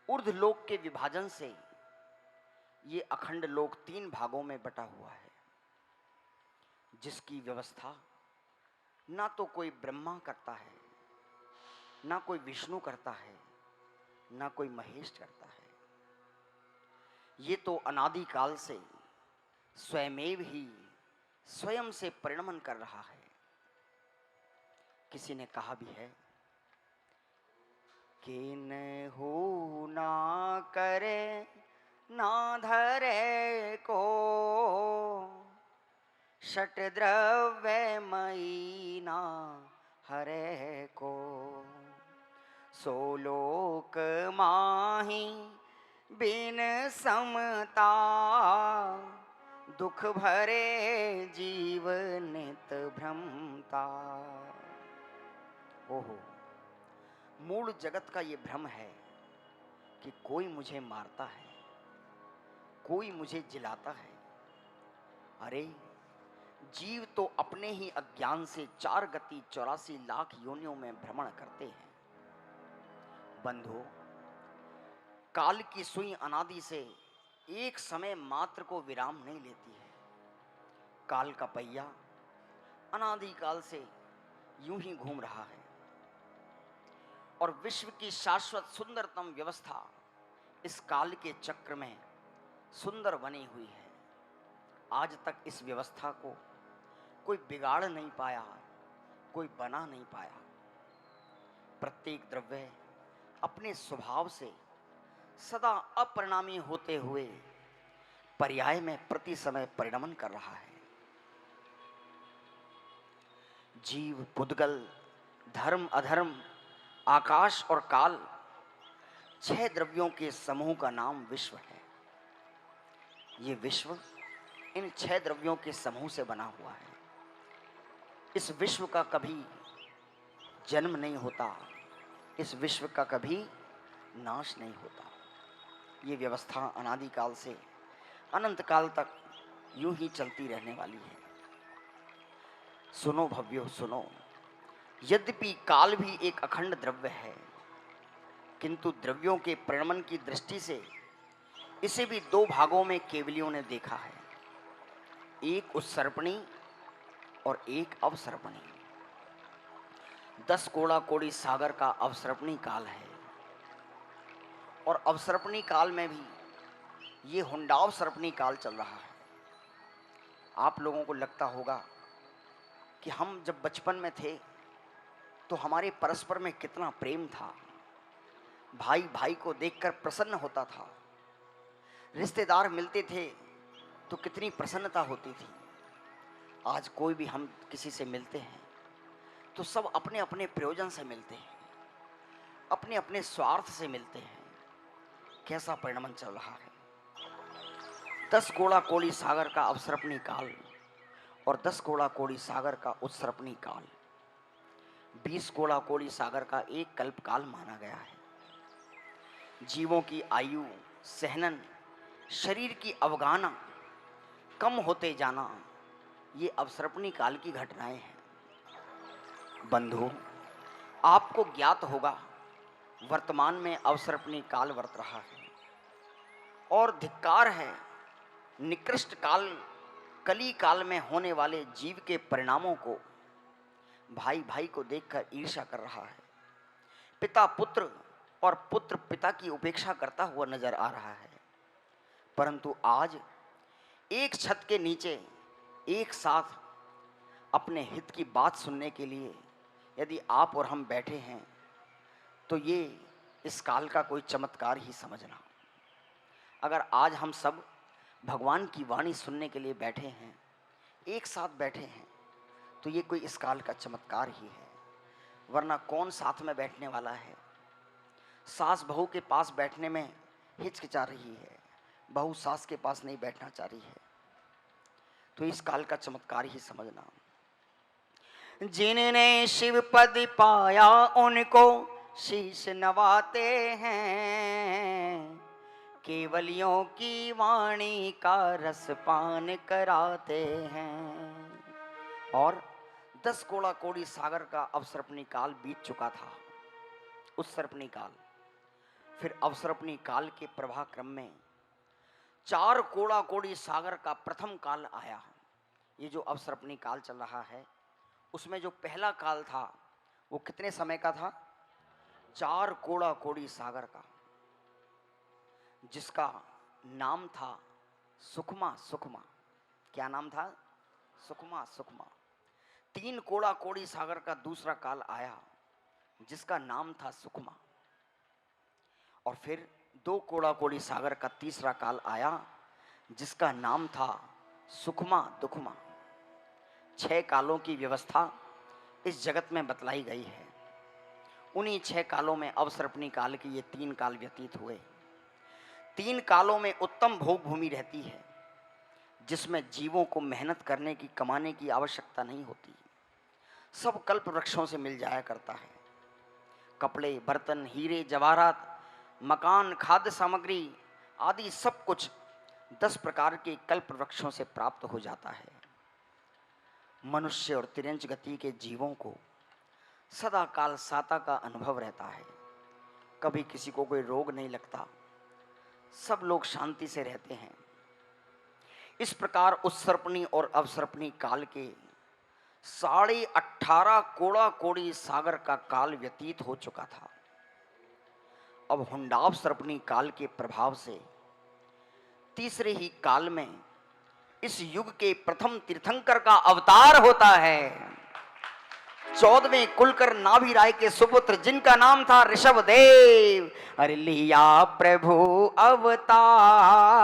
ऊर्ध्वलोक के विभाजन से ये अखंड लोक तीन भागों में बटा हुआ है, जिसकी व्यवस्था ना तो कोई ब्रह्मा करता है, ना कोई विष्णु करता है, ना कोई महेश करता है। ये तो अनादिकाल से स्वयमेव ही स्वयं से परिणमन कर रहा है। किसी ने कहा भी है कि किन्हु ना करे ना धरे को, षट द्रव्य मईना हरे को, सोलोक माही बिन समता, दुख भरे जीव नित भ्रमता। ओहो, मूल जगत का ये भ्रम है कि कोई मुझे मारता है, कोई मुझे जिलाता है। अरे जीव तो अपने ही अज्ञान से 4 गति 84 लाख योनियों में भ्रमण करते हैं। बंधु, काल की सुई अनादि से एक समय मात्र को विराम नहीं लेती है। काल का पहिया अनादि काल से यूं ही घूम रहा है और विश्व की शाश्वत सुंदरतम व्यवस्था इस काल के चक्र में सुंदर बनी हुई है। आज तक इस व्यवस्था को कोई बिगाड़ नहीं पाया, कोई बना नहीं पाया। प्रत्येक द्रव्य अपने स्वभाव से सदा अपरिणामी होते हुए पर्याय में प्रति समय परिणमन कर रहा है। जीव, पुद्गल, धर्म, अधर्म, आकाश और काल 6 द्रव्यों के समूह का नाम विश्व है। ये विश्व इन 6 द्रव्यों के समूह से बना हुआ है। इस विश्व का कभी जन्म नहीं होता, इस विश्व का कभी नाश नहीं होता। ये व्यवस्था अनादिकाल से अनंत काल तक यूं ही चलती रहने वाली है। सुनो भव्यो सुनो, यद्यपि काल भी एक अखंड द्रव्य है, किंतु द्रव्यों के परिणमन की दृष्टि से इसे भी 2 भागों में केवलियों ने देखा है, एक उत्सर्पणी और एक अवसर्पणी। 10 कोड़ा कोड़ी सागर का अवसर्पणी काल है और अवसर्पणी काल में भी ये हुंडावसर्पणी काल चल रहा है। आप लोगों को लगता होगा कि हम जब बचपन में थे तो हमारे परस्पर में कितना प्रेम था, भाई भाई को देखकर प्रसन्न होता था, रिश्तेदार मिलते थे तो कितनी प्रसन्नता होती थी। आज कोई भी हम किसी से मिलते हैं तो सब अपने अपने प्रयोजन से मिलते हैं, अपने अपने स्वार्थ से मिलते हैं। कैसा परिणमन चल रहा है। 10 कोड़ा कोड़ी सागर का अवसर्पणी काल और 10 कोड़ा कोड़ी सागर का उत्सर्पणी काल, 20 कोड़ा कोड़ी सागर का एक कल्प काल माना गया है। जीवों की आयु, सहनन, शरीर की अवगाहना कम होते जाना, ये अवसर्पणी काल की घटनाएं हैं। बंधु, आपको ज्ञात होगा वर्तमान में अवसर्पणी काल वर्त रहा है और धिक्कार है, निकृष्ट काल कली काल में होने वाले जीव के परिणामों को भाई भाई को देखकर ईर्ष्या कर रहा है। पिता पुत्र और पुत्र पिता की उपेक्षा करता हुआ नजर आ रहा है। परंतु आज एक छत के नीचे एक साथ अपने हित की बात सुनने के लिए यदि आप और हम बैठे हैं तो ये इस काल का कोई चमत्कार ही समझना। अगर आज हम सब भगवान की वाणी सुनने के लिए बैठे हैं, एक साथ बैठे हैं, तो ये कोई इस काल का चमत्कार ही है। वरना कौन साथ में बैठने वाला है। सास बहू के पास बैठने में हिचकिचा रही है, बहू सास के पास नहीं बैठना चाह रही है, तो इस काल का चमत्कार ही समझना। जिनने शिव पद पाया उनको शीश नवाते हैं, केवलियों की वाणी का रसपान कराते हैं। और 10 कोड़ा कोड़ी सागर का अवसर्पणी काल बीत चुका था, उत्सर्पणी काल। फिर अवसर्पणी काल के प्रवाह क्रम में 4 कोड़ा कोड़ी सागर का प्रथम काल आया। ये जो अवसर्पणी काल चल रहा है उसमें जो पहला काल था वो कितने समय का था? 4 कोड़ा कोड़ी सागर का, जिसका नाम था सुखमा सुखमा। क्या नाम था? सुखमा सुखमा। 3 कोड़ा कोड़ी सागर का दूसरा काल आया जिसका नाम था सुखमा। और फिर 2 कोड़ा कोड़ी सागर का तीसरा काल आया जिसका नाम था सुखमा दुखमा। 6 कालों की व्यवस्था इस जगत में बतलाई गई है। उन्हीं 6 कालों में अवसर्पणी काल के ये 3 काल व्यतीत हुए। 3 कालों में उत्तम भोग भूमि रहती है, जिसमें जीवों को मेहनत करने की, कमाने की आवश्यकता नहीं होती। सब कल्प वृक्षों से मिल जाया करता है। कपड़े, बर्तन, हीरे जवाहरात, मकान, खाद्य सामग्री आदि सब कुछ 10 प्रकार के कल्प वृक्षों से प्राप्त हो जाता है। मनुष्य और तिर्यंच गति के जीवों को सदा काल साता का अनुभव रहता है। कभी किसी को कोई रोग नहीं लगता, सब लोग शांति से रहते हैं। इस प्रकार उत्सर्पणी और अवसर्पणी काल के 18.5 कोड़ा कोड़ी सागर का काल व्यतीत हो चुका था। अब हुंडावसर्पणी काल के प्रभाव से तीसरे ही काल में इस युग के प्रथम तीर्थंकर का अवतार होता है। 14वें कुलकर नाभि राय के सुपुत्र, जिनका नाम था ऋषभ देव। अरे लिया प्रभु अवतार,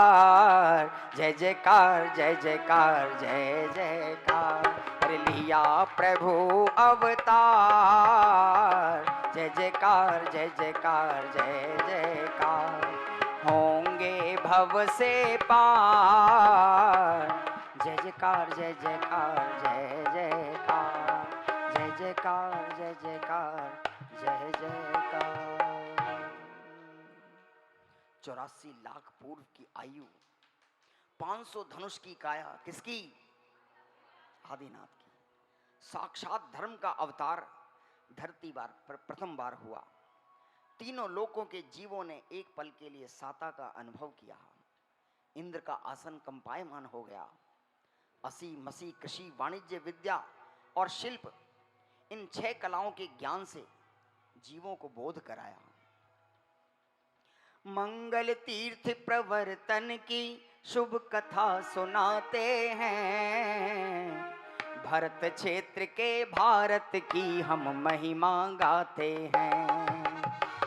जय जयकार जय जयकार जय जयकार। अरे लिया प्रभु अवतार, जय जयकार जय जयकार जय जयकार। होंगे भव से पार, जय जयकार जय जयकार जय जयकार, जय जयकार जय जयकार जय जयकार। 84 लाख पूर्व की आयु, 500 धनुष की काया, किसकी? आदिनाथ की। साक्षात धर्म का अवतार धरती पर प्रथम बार हुआ। तीनों लोकों के जीवों ने एक पल के लिए साता का अनुभव किया। इंद्र का आसन कंपायमान हो गया। असी मसी कृषि, वाणिज्य, विद्या और शिल्प, इन 6 कलाओं के ज्ञान से जीवों को बोध कराया। मंगल तीर्थ प्रवर्तन की शुभ कथा सुनाते हैं। भरत क्षेत्र के भारत की हम महिमा गाते हैं।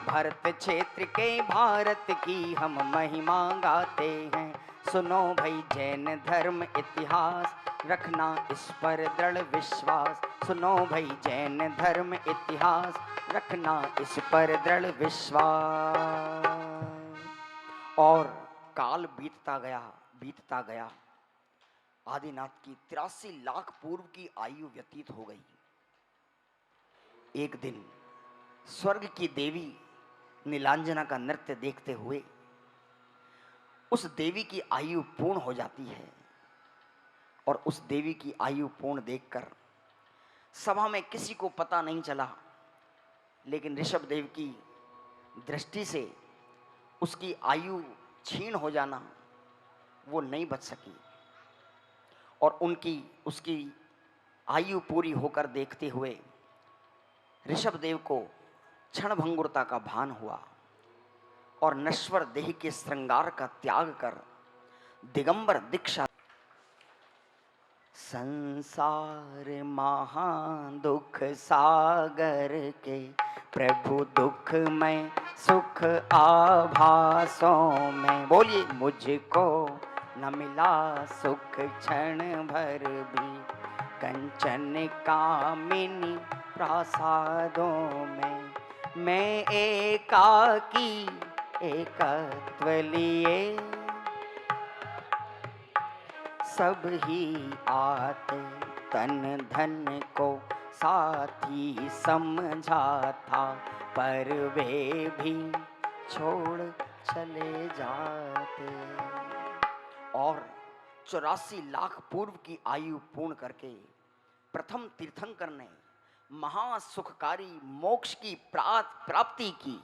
भरत क्षेत्र के भारत की हम महिमा गाते हैं। सुनो भाई जैन धर्म इतिहास, रखना इस पर दृढ़ विश्वास। सुनो भाई जैन धर्म इतिहास, रखना इस पर दृढ़ विश्वास। और काल बीतता गया। आदिनाथ की 83 लाख पूर्व की आयु व्यतीत हो गई। एक दिन स्वर्ग की देवी नीलांजना का नृत्य देखते हुए उस देवी की आयु पूर्ण हो जाती है। और उस देवी की आयु पूर्ण देखकर सभा में किसी को पता नहीं चला, लेकिन ऋषभ देव की दृष्टि से उसकी आयु क्षीण हो जाना वो नहीं बच सकी। और उसकी आयु पूरी होकर देखते हुए ऋषभ देव को क्षणभंगुरता का भान हुआ और नश्वर देह के श्रृंगार का त्याग कर दिगंबर दीक्षा। संसार महा दुख सागर के, प्रभु दुख में सुख आभासों में। बोलिए मुझको न मिला सुख क्षण भर भी, कंचन कामिनी प्रासादों में। मैं एकाकी एकत्व लिए, सब ही आते तन धन को साथी समझा था, पर वे भी छोड़ चले जाते। और 84 लाख पूर्व की आयु पूर्ण करके प्रथम तीर्थंकर ने महासुखकारी मोक्ष की प्राप्ति की,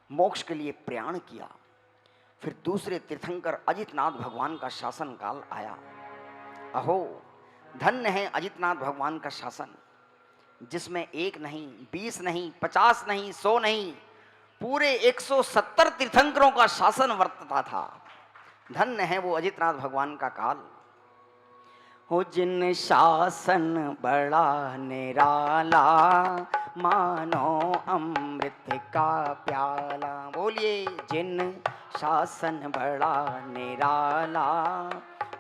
मोक्ष के लिए प्रयाण किया। फिर दूसरे तीर्थंकर अजितनाथ भगवान का शासन काल आया। अहो धन्य है अजितनाथ भगवान का शासन, जिसमें 1 नहीं, 20 नहीं, 50 नहीं, 100 नहीं, पूरे 170 तीर्थंकरों का शासन वर्तता था। धन्य है वो अजितनाथ भगवान का काल। हो जिन शासन बड़ा निराला, मानो अमृत का प्याला। बोलिए जिन शासन बड़ा निराला,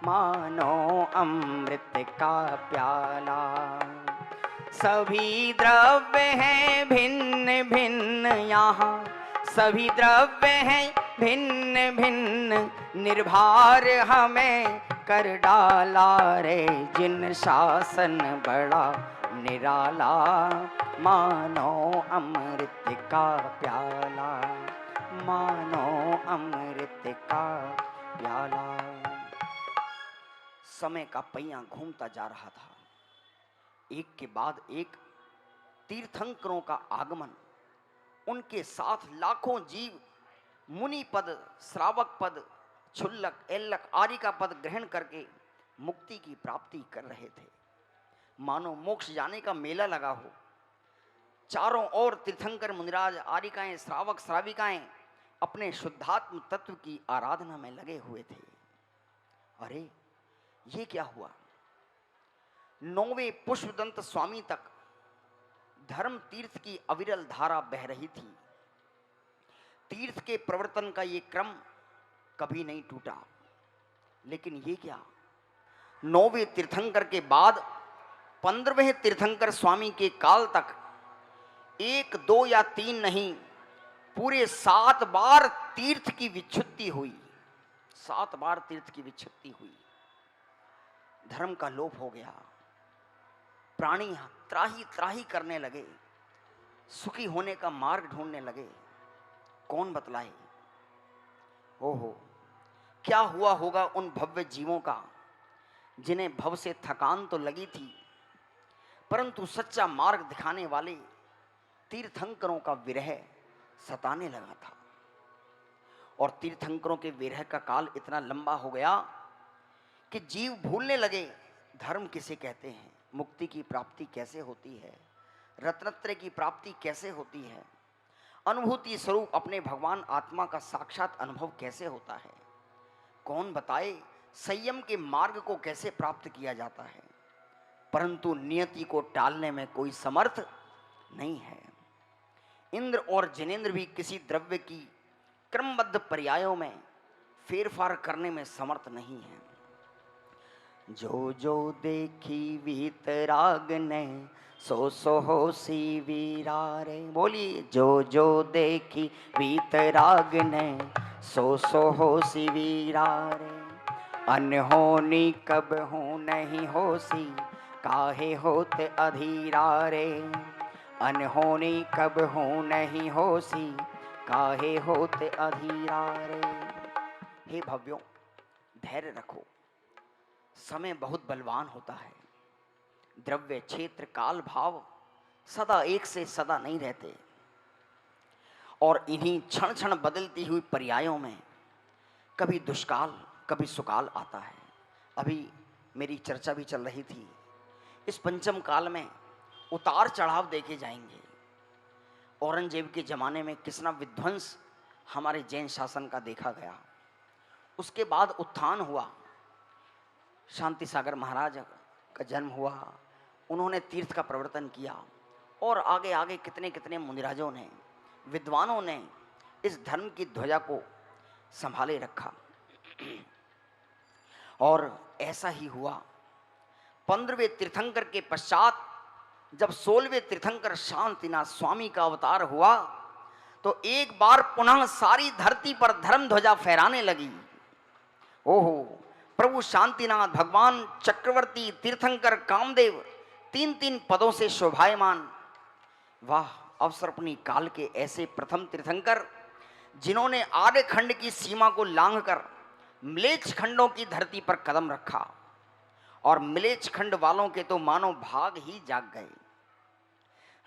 मानो अमृत का प्याला। सभी द्रव्य हैं भिन्न भिन्न यहाँ, सभी द्रव्य हैं भिन्न भिन्न, निर्भार हमें कर डाला रे जिन शासन बड़ा निराला। मानो अमृत का प्याला, मानो अमृत का प्याला। समय का पहिया घूमता जा रहा था। एक के बाद एक तीर्थंकरों का आगमन, उनके साथ लाखों जीव मुनि पद, श्रावक पद, क्षुल्लक, एल्लक, आर्य का पद ग्रहण करके मुक्ति की प्राप्ति कर रहे थे। मानो मोक्ष जाने का मेला लगा हो। चारों ओर तीर्थंकर मुनिराज, आर्यिकाएं, श्रावक, श्राविकाएं अपने शुद्धात्म तत्व की आराधना में लगे हुए थे। अरे ये क्या हुआ? 9वें पुष्पदंत स्वामी तक धर्म तीर्थ की अविरल धारा बह रही थी। तीर्थ के प्रवर्तन का ये क्रम कभी नहीं टूटा। लेकिन ये क्या, 9वें तीर्थंकर के बाद 15वें तीर्थंकर स्वामी के काल तक 1, 2 या 3 नहीं, पूरे 7 बार तीर्थ की विच्छुत्ति हुई। 7 बार तीर्थ की विच्छुत्ति हुई। धर्म का लोप हो गया। प्राणी त्राही त्राही करने लगे, सुखी होने का मार्ग ढूंढने लगे। कौन बतलाए? ओहो, क्या हुआ होगा उन भव्य जीवों का जिन्हें भव से थकान तो लगी थी, परंतु सच्चा मार्ग दिखाने वाले तीर्थंकरों का विरह सताने लगा था। और तीर्थंकरों के विरह का काल इतना लंबा हो गया कि जीव भूलने लगे धर्म किसे कहते हैं, मुक्ति की प्राप्ति कैसे होती है, रत्नत्रय की प्राप्ति कैसे होती है, अनुभूति स्वरूप अपने भगवान आत्मा का साक्षात अनुभव कैसे होता है। कौन बताए संयम के मार्ग को कैसे प्राप्त किया जाता है। परंतु नियति को टालने में कोई समर्थ नहीं है। इंद्र और जिनेंद्र भी किसी द्रव्य की क्रमबद्ध पर्यायों में फेरफार करने में समर्थ नहीं है। जो जो देखी वीतराग ने सो सो होसी वीरारे। बोलिए, जो जो देखी वीतराग ने सो सो होसी वीरारे। अनहोनी कब हूँ नहीं होसी काहे होत अधीरारे। अनहोनी कब हूँ नहीं होसी काहे होत अधीरारे। हे भव्यों, धैर्य रखो। समय बहुत बलवान होता है। द्रव्य, क्षेत्र, काल, भाव सदा एक से सदा नहीं रहते। और इन्हीं क्षण क्षण बदलती हुई पर्यायों में कभी दुष्काल कभी सुकाल आता है। अभी मेरी चर्चा भी चल रही थी, इस पंचम काल में उतार चढ़ाव देखे जाएंगे। औरंगजेब के ज़माने में कितना विध्वंस हमारे जैन शासन का देखा गया। उसके बाद उत्थान हुआ, शांति सागर महाराज का जन्म हुआ, उन्होंने तीर्थ का प्रवर्तन किया। और आगे आगे कितने कितने मुनिराजों ने, विद्वानों ने इस धर्म की ध्वजा को संभाले रखा। और ऐसा ही हुआ। 15वें तीर्थंकर के पश्चात जब 16वें तीर्थंकर शांतिनाथ स्वामी का अवतार हुआ तो एक बार पुनः सारी धरती पर धर्म ध्वजा फहराने लगी। ओहो, प्रभु शांतिनाथ, भगवान चक्रवर्ती, तीर्थंकर कामदेव 3-3 पदों से शोभायमान। वाह, अवसर्पणी काल के ऐसे प्रथम तीर्थंकर जिन्होंने आर्य खंड की सीमा को लांघकर म्लेच्छ खंडों की धरती पर कदम रखा। और म्लेच्छ खंड वालों के तो मानो भाग ही जाग गए।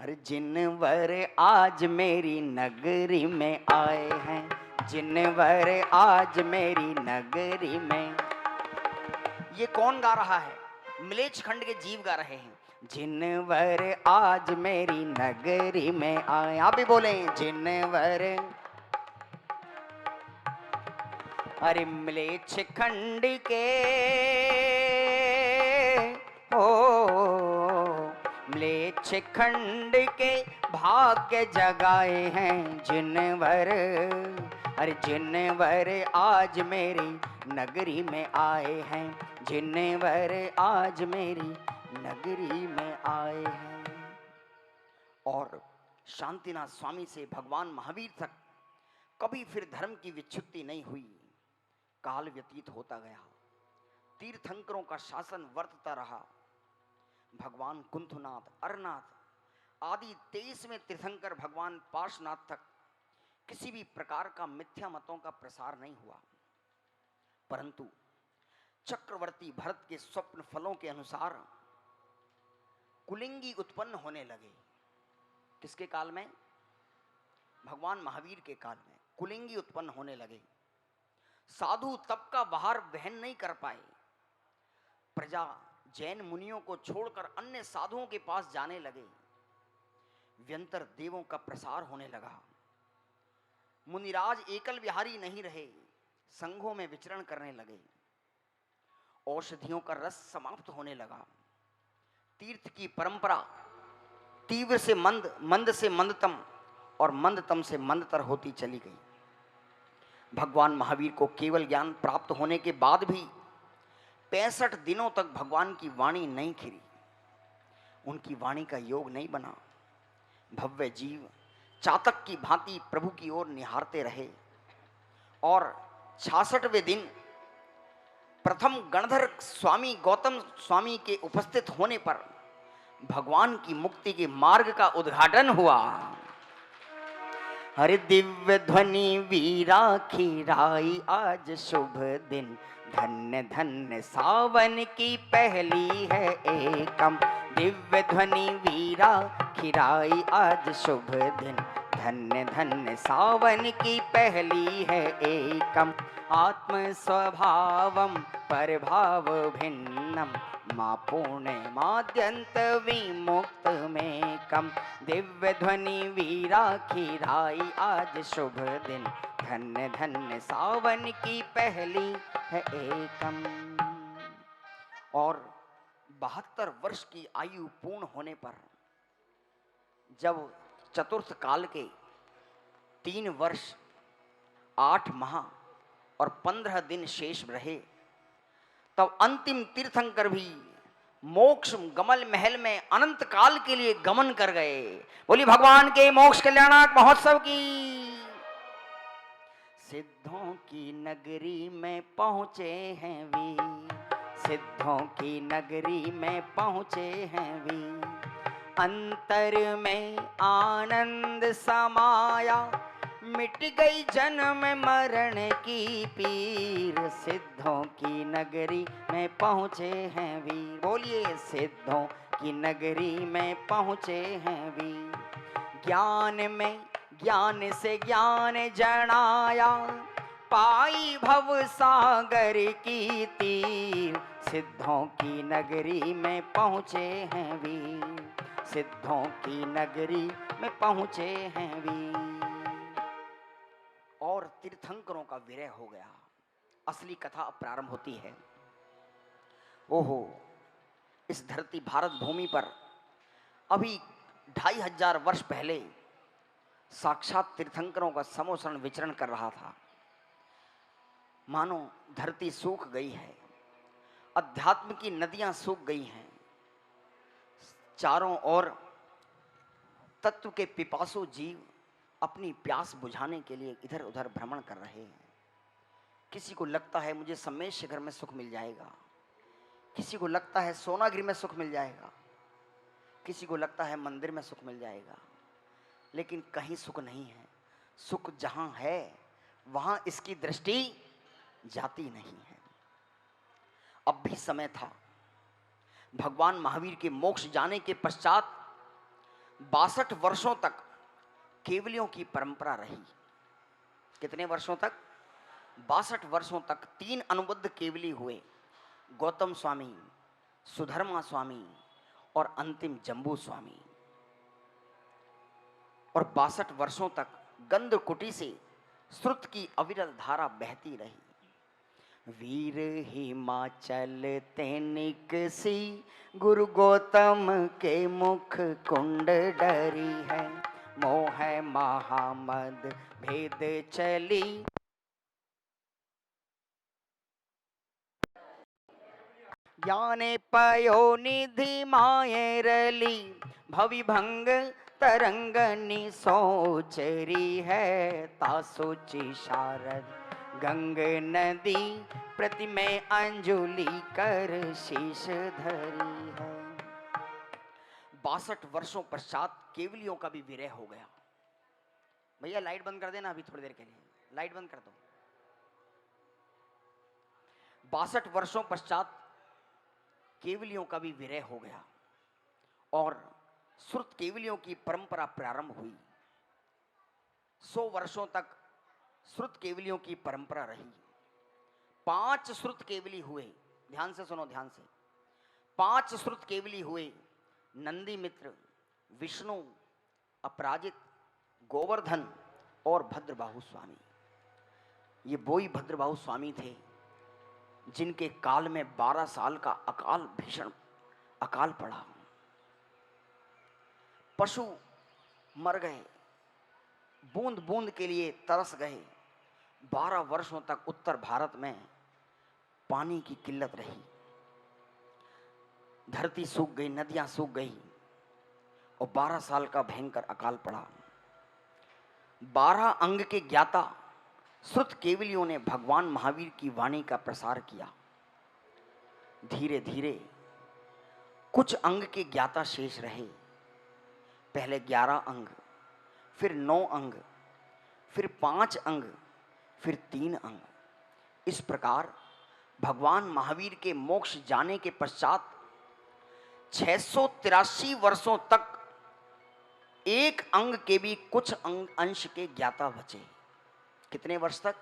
अरे जिनवर आज मेरी नगरी में आए हैं, जिनवर आज मेरी नगरी में। ये कौन गा रहा है? म्लेच्छ खंड के जीव गा रहे हैं। जिनवर आज मेरी नगरी में आए। आप भी बोले, जिनवर। अरे म्लेच्छ खंड के म्लेच्छ खंड के भाग्य जगाए हैं जिनवर। अरे जिनवर आज मेरी नगरी में आए हैं, जिन्नेवर आज मेरी नगरी में आए हैं। और शांतिनाथ स्वामी से भगवान महावीर तक कभी फिर धर्म की विच्छुत्ति नहीं हुई। काल व्यतीत होता गया, तीर्थंकरों का शासन वर्तता रहा। भगवान कुंथनाथ, अरनाथ आदि 23वें तीर्थंकर भगवान पार्श्वनाथ तक किसी भी प्रकार का मिथ्या मतों का प्रसार नहीं हुआ। परंतु चक्रवर्ती भरत के स्वप्न फलों के अनुसार कुलिंगी उत्पन्न होने लगे। किसके काल में? भगवान महावीर के काल में कुलिंगी उत्पन्न होने लगे। साधु तप का बाहर वहन नहीं कर पाए। प्रजा जैन मुनियों को छोड़कर अन्य साधुओं के पास जाने लगे। व्यंतर देवों का प्रसार होने लगा। मुनिराज एकल विहारी नहीं रहे, संघों में विचरण करने लगे। औषधियों का रस समाप्त होने लगा। तीर्थ की परंपरा तीव्र से मंद, मंद से मंदतम और मंदतम से मंदतर होती चली गई। भगवान महावीर को केवल ज्ञान प्राप्त होने के बाद भी 65 दिनों तक भगवान की वाणी नहीं खिरी। उनकी वाणी का योग नहीं बना। भव्य जीव चातक की भांति प्रभु की ओर निहारते रहे। और 66वें दिन प्रथम गणधर स्वामी गौतम स्वामी के उपस्थित होने पर भगवान की मुक्ति के मार्ग का उद्घाटन हुआ। हरि दिव्य ध्वनि वीरा खीराई आज शुभ दिन, धन्य धन्य सावन की पहली है एकम। दिव्य ध्वनि वीरा खीराई आज शुभ दिन, धन्य धन्य सावन की पहली है एकम। आत्म स्वभावम परभाव भिन्नम, माँ पूर्णिमाद्यंत विमुक्त में कम। दिव्य ध्वनि वीरा खीराई आज शुभ दिन, धन्य धन्य सावन की पहली है एकम। और 72 वर्ष की आयु पूर्ण होने पर जब चतुर्थ काल के 3 वर्ष 8 माह और 15 दिन शेष रहे, तब अंतिम तीर्थंकर भी मोक्ष गमल महल में अनंत काल के लिए गमन कर गए। बोली भगवान के मोक्ष कल्याणक महोत्सव की। सिद्धों की नगरी में पहुंचे हैं वीर, सिद्धों की नगरी में पहुंचे हैं वीर। अंतर में आनंद समाया, मिट गई जन्म मरण की पीर। सिद्धों की नगरी में पहुंचे हैं वीर। बोलिए सिद्धों की नगरी में पहुंचे हैं वीर। ज्ञान में ज्ञान से ज्ञान जनाया, पाई भव सागर की तीर। सिद्धों की नगरी में पहुंचे हैं वीर, सिद्धों की नगरी में पहुंचे हैं वीर। और तीर्थंकरों का विरह हो गया। असली कथा अब प्रारंभ होती है। ओहो, इस धरती भारत भूमि पर अभी 2500 वर्ष पहले साक्षात तीर्थंकरों का समोसरण विचरण कर रहा था। मानो धरती सूख गई है, अध्यात्म की नदियां सूख गई हैं। चारों ओर तत्व के पिपासु जीव अपनी प्यास बुझाने के लिए इधर उधर भ्रमण कर रहे हैं। किसी को लगता है मुझे सम्मेश्वर में सुख मिल जाएगा, किसी को लगता है सोनागिरी में सुख मिल जाएगा, किसी को लगता है मंदिर में सुख मिल जाएगा। लेकिन कहीं सुख नहीं है। सुख जहां है वहां इसकी दृष्टि जाती नहीं है। अब भी समय था। भगवान महावीर के मोक्ष जाने के पश्चात 62 वर्षों तक केवलियों की परंपरा रही। कितने वर्षों तक? 62 वर्षों तक 3 अनुबद्ध केवली हुए, गौतम स्वामी, सुधर्मा स्वामी और अंतिम जम्बू स्वामी। और 62 वर्षों तक गंध कुटी से श्रुत की अविरल धारा बहती रही। वीर हिमाचल तेनिक सी, गुरु गौतम के मुख कुंड डरी है। मोह महामद भेद चली, ज्ञाने पयो निधि मायरली भविभंग तरंगनी सोचरी है ता सोची शारद गंग नदी प्रतिमे अंजुलि कर शीश धरी है। 62 वर्षों पश्चात केवलियों का भी विरह हो गया। भैया लाइट बंद कर देना अभी थोड़ी देर के लिए, लाइट बंद कर दो। 62 वर्षों पश्चात केवलियों का भी विरह हो गया और श्रुत केवलियों की परंपरा प्रारंभ हुई। 100 वर्षों तक श्रुत केवलियों की परंपरा रही। 5 श्रुत केवली हुए, ध्यान से सुनो, ध्यान से। 5 श्रुत केवली हुए, नंदी मित्र, विष्णु, अपराजित, गोवर्धन और भद्रबाहु स्वामी। ये वही भद्रबाहु स्वामी थे जिनके काल में 12 साल का अकाल, भीषण अकाल पड़ा। पशु मर गए, बूंद बूंद के लिए तरस गए। 12 वर्षों तक उत्तर भारत में पानी की किल्लत रही। धरती सूख गई, नदियां सूख गई और 12 साल का भयंकर अकाल पड़ा। 12 अंग के ज्ञाता श्रुत केवलियों ने भगवान महावीर की वाणी का प्रसार किया। धीरे धीरे कुछ अंग के ज्ञाता शेष रहे। पहले 11 अंग, फिर 9 अंग, फिर 5 अंग, फिर 3 अंग। इस प्रकार भगवान महावीर के मोक्ष जाने के पश्चात 683 वर्षों तक एक अंग के भी कुछ अंश के ज्ञाता बचे। कितने वर्ष तक?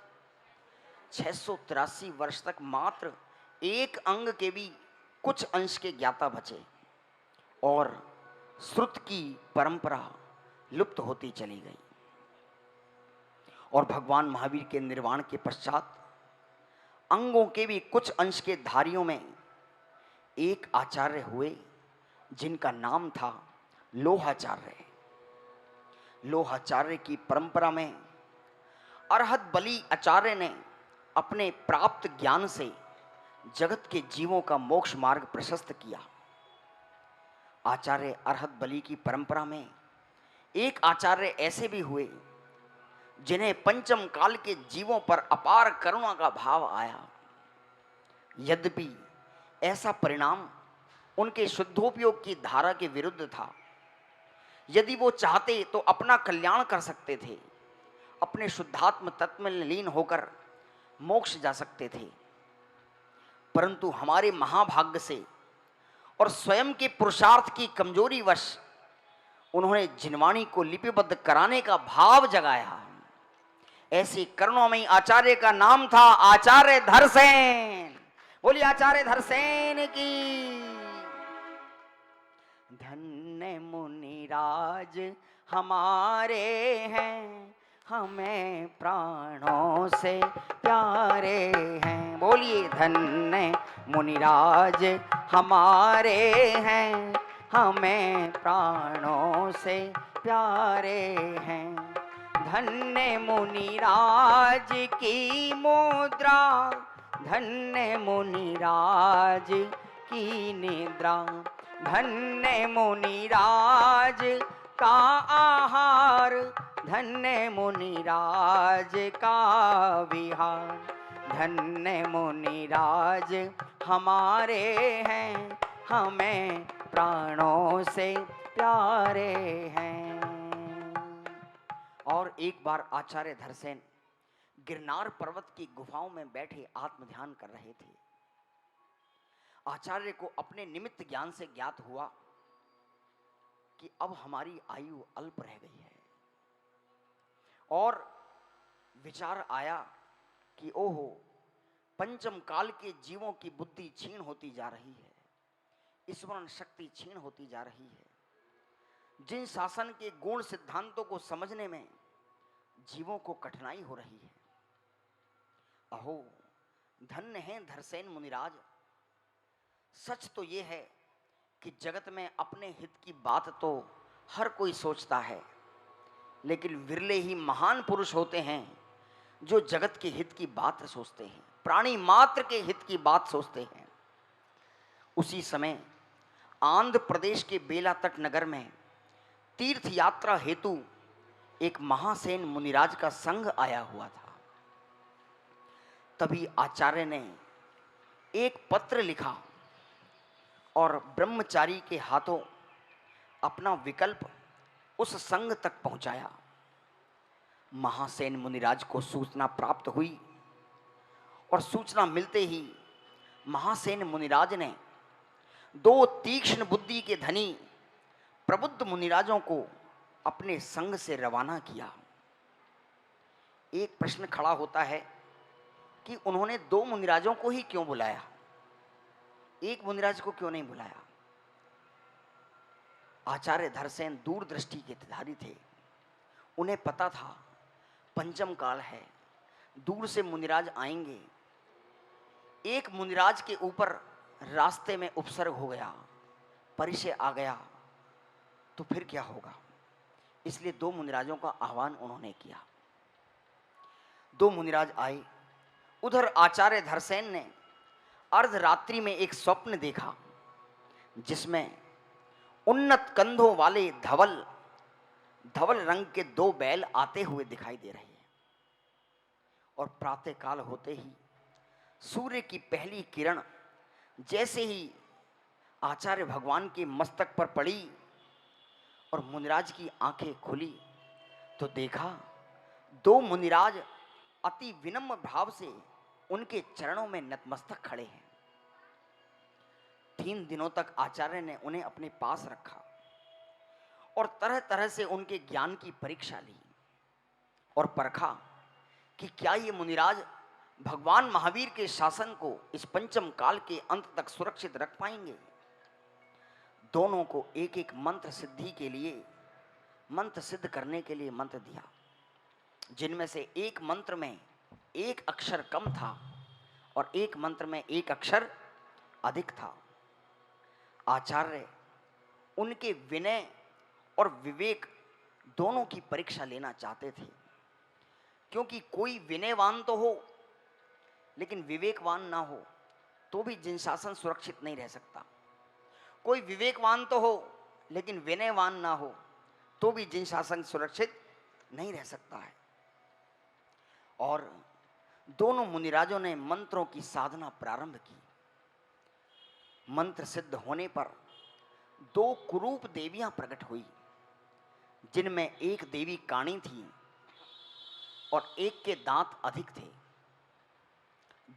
683 वर्ष तक मात्र एक अंग के भी कुछ अंश के ज्ञाता बचे और श्रुत की परंपरा लुप्त होती चली गई। और भगवान महावीर के निर्वाण के पश्चात अंगों के भी कुछ अंश के धारियों में एक आचार्य हुए जिनका नाम था लोहाचार्य। लोहाचार्य की परंपरा में अरहत बलि आचार्य ने अपने प्राप्त ज्ञान से जगत के जीवों का मोक्ष मार्ग प्रशस्त किया। आचार्य अरहत बलि की परंपरा में एक आचार्य ऐसे भी हुए जिन्हें पंचम काल के जीवों पर अपार करुणा का भाव आया। यद्यपि ऐसा परिणाम उनके शुद्धोपयोग की धारा के विरुद्ध था। यदि वो चाहते तो अपना कल्याण कर सकते थे, अपने शुद्धात्म तत्व में लीन होकर मोक्ष जा सकते थे, परंतु हमारे महाभाग्य से और स्वयं के पुरुषार्थ की कमजोरी वश उन्होंने जिनवाणी को लिपिबद्ध कराने का भाव जगाया। ऐसी करुणामयी आचार्य का नाम था आचार्य धरसेन। बोलिए आचार्य धरसेन की। धन्य मुनिराज हमारे हैं, हमें प्राणों से प्यारे हैं। बोलिए धन्य मुनिराज हमारे हैं, हमें प्राणों से प्यारे हैं। धन्य मुनिराज की मुद्रा, धन्य मुनिराज की निद्रा, धन्य मुनिराज का आहार, धन्य मुनिराज का विहार। धन्य मुनिराज हमारे हैं, हमें प्राणों से प्यारे हैं। और एक बार आचार्य धरसेन गिरनार पर्वत की गुफाओं में बैठे आत्मध्यान कर रहे थे। आचार्य को अपने निमित्त ज्ञान से ज्ञात हुआ कि अब हमारी आयु अल्प रह गई है और विचार आया कि ओहो, पंचम काल के जीवों की बुद्धि क्षीण होती जा रही है, स्मरण शक्ति क्षीण होती जा रही है। जिन शासन के गुण सिद्धांतों को समझने में जीवों को कठिनाई हो रही है। अहो, धन्य हैं धरसेन मुनिराज। सच तो यह है कि जगत में अपने हित की बात तो हर कोई सोचता है, लेकिन विरले ही महान पुरुष होते हैं जो जगत के हित की बात सोचते हैं, प्राणी मात्र के हित की बात सोचते हैं। उसी समय आंध्र प्रदेश के बेलातट नगर में तीर्थ यात्रा हेतु एक महासेन मुनिराज का संघ आया हुआ था। तभी आचार्य ने एक पत्र लिखा और ब्रह्मचारी के हाथों अपना विकल्प उस संघ तक पहुंचाया। महासेन मुनिराज को सूचना प्राप्त हुई और सूचना मिलते ही महासेन मुनिराज ने दो तीक्ष्ण बुद्धि के धनी प्रबुद्ध मुनिराजों को अपने संग से रवाना किया। एक प्रश्न खड़ा होता है कि उन्होंने दो मुनिराजों को ही क्यों बुलाया, एक मुनिराज को क्यों नहीं बुलाया। आचार्य धरसेन दूरदृष्टि के धारी थे। उन्हें पता था पंचम काल है, दूर से मुनिराज आएंगे। एक मुनिराज के ऊपर रास्ते में उपसर्ग हो गया, परिचय आ गया तो फिर क्या होगा। इसलिए दो मुनिराजों का आह्वान उन्होंने किया। दो मुनिराज आए। उधर आचार्य धरसेन ने अर्धरात्रि में एक स्वप्न देखा जिसमें उन्नत कंधों वाले धवल रंग के दो बैल आते हुए दिखाई दे रहे हैं। और प्रातः काल होते ही सूर्य की पहली किरण जैसे ही आचार्य भगवान के मस्तक पर पड़ी और मुनिराज की आंखें खुली तो देखा दो मुनिराज अति विनम्र भाव से उनके चरणों में नतमस्तक खड़े हैं। 3 दिनों तक आचार्य ने उन्हें अपने पास रखा और तरह तरह से उनके ज्ञान की परीक्षा ली और परखा कि क्या ये मुनिराज भगवान महावीर के शासन को इस पंचम काल के अंत तक सुरक्षित रख पाएंगे। दोनों को एक एक मंत्र सिद्धि के लिए, मंत्र सिद्ध करने के लिए मंत्र दिया, जिनमें से एक मंत्र में एक अक्षर कम था और एक मंत्र में एक अक्षर अधिक था। आचार्य उनके विनय और विवेक दोनों की परीक्षा लेना चाहते थे, क्योंकि कोई विनयवान तो हो लेकिन विवेकवान ना हो तो भी जिन शासन सुरक्षित नहीं रह सकता। कोई विवेकवान तो हो लेकिन विनयवान ना हो तो भी जिन शासन सुरक्षित नहीं रह सकता है। और दोनों मुनिराजों ने मंत्रों की साधना प्रारंभ की। मंत्र सिद्ध होने पर 2 कुरूप देवियां प्रकट हुई, जिनमें एक देवी काणी थी और एक के दांत अधिक थे।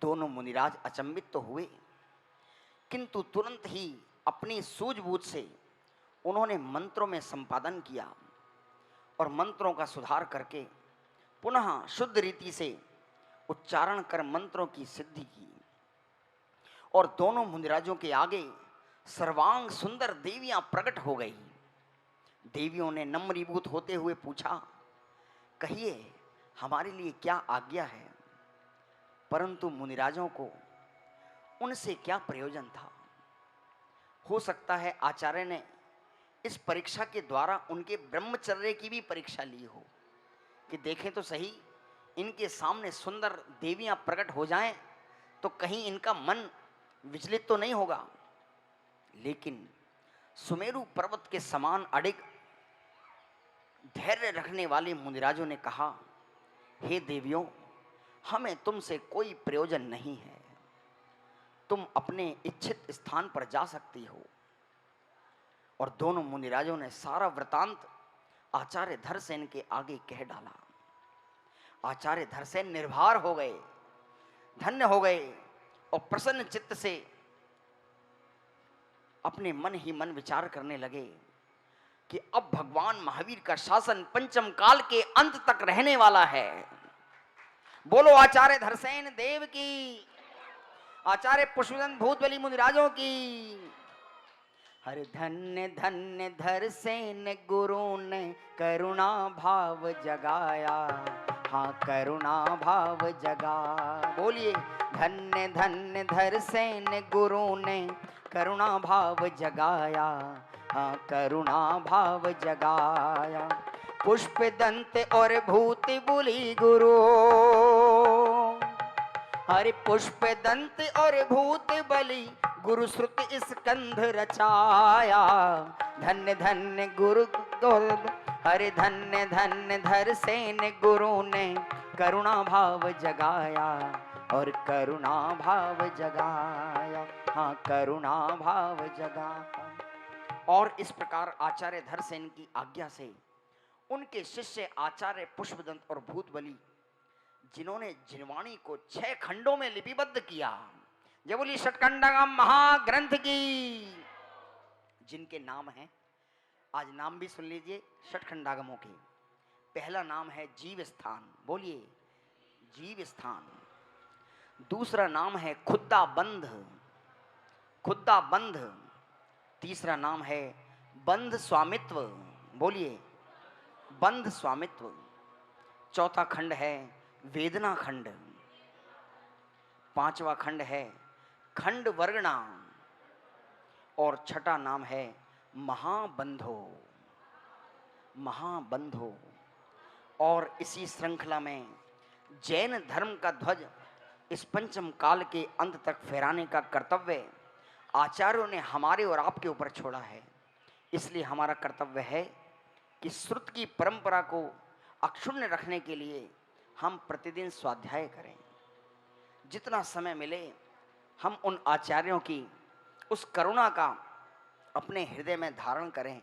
दोनों मुनिराज अचंभित तो हुए, किंतु तुरंत ही अपनी सूझबूझ से उन्होंने मंत्रों में संपादन किया और मंत्रों का सुधार करके पुनः शुद्ध रीति से उच्चारण कर मंत्रों की सिद्धि की। और दोनों मुनिराजों के आगे सर्वांग सुंदर देवियां प्रकट हो गई। देवियों ने नम्रीभूत होते हुए पूछा, कहिए हमारे लिए क्या आज्ञा है। परंतु मुनिराजों को उनसे क्या प्रयोजन था। हो सकता है आचार्य ने इस परीक्षा के द्वारा उनके ब्रह्मचर्य की भी परीक्षा ली हो, कि देखें तो सही इनके सामने सुंदर देवियां प्रकट हो जाएं तो कहीं इनका मन विचलित तो नहीं होगा। लेकिन सुमेरु पर्वत के समान अडिग धैर्य रखने वाले मुनिराजों ने कहा, हे देवियों, हमें तुमसे कोई प्रयोजन नहीं है, तुम अपने इच्छित स्थान पर जा सकती हो। और दोनों मुनिराजों ने सारा वृतांत आचार्य धरसेन के आगे कह डाला। आचार्य धरसेन निर्भर हो गए, धन्य हो गए और प्रसन्न चित्त से अपने मन ही मन विचार करने लगे कि अब भगवान महावीर का शासन पंचम काल के अंत तक रहने वाला है। बोलो आचार्य धरसेन देव की, आचार्य पुष्पदंत भूतबली मुनिराजों की। हर धन्य धन्य धरसेन गुरु ने करुणा भाव जगाया, हाँ करुणा भाव जगा। बोलिए, धन्य धन्य धरसेन गुरु ने करुणा भाव जगाया, हाँ करुणा भाव जगाया। पुष्प दंत और भूत बुली गुरु, हरि पुष्प दंत और भूत बलि गुरु श्रुति स्कंध रचाया, धन्य धन्य गुरु गोविंद, हरे धन्य धन्य धर सेन गुरु ने करुणा भाव जगाया, और करुणा भाव जगाया, हाँ करुणा भाव जगाया। और इस प्रकार आचार्य धरसेन की आज्ञा से उनके शिष्य आचार्य पुष्पदंत और भूतबली, जिन्होंने जिनवाणी को 6 खंडों में लिपिबद्ध किया, जय बोली षटखंडागम महाग्रंथ की, जिनके नाम हैं, आज नाम भी सुन लीजिए षटखंडागमों के। पहला नाम है जीव स्थान, बोलिए जीव स्थान। दूसरा नाम है खुद्दा बंध, खुद्दा बंध। तीसरा नाम है बंध स्वामित्व, बोलिए बंध स्वामित्व। चौथा खंड है वेदना खंड। पांचवा खंड है खंड वर्गणा, और छठा नाम है महाबंधो, महाबंधो। और इसी श्रृंखला में जैन धर्म का ध्वज इस पंचम काल के अंत तक फहराने का कर्तव्य आचार्यों ने हमारे और आपके ऊपर छोड़ा है। इसलिए हमारा कर्तव्य है कि श्रुत की परंपरा को अक्षुण्ण रखने के लिए हम प्रतिदिन स्वाध्याय करें। जितना समय मिले हम उन आचार्यों की उस करुणा का अपने हृदय में धारण करें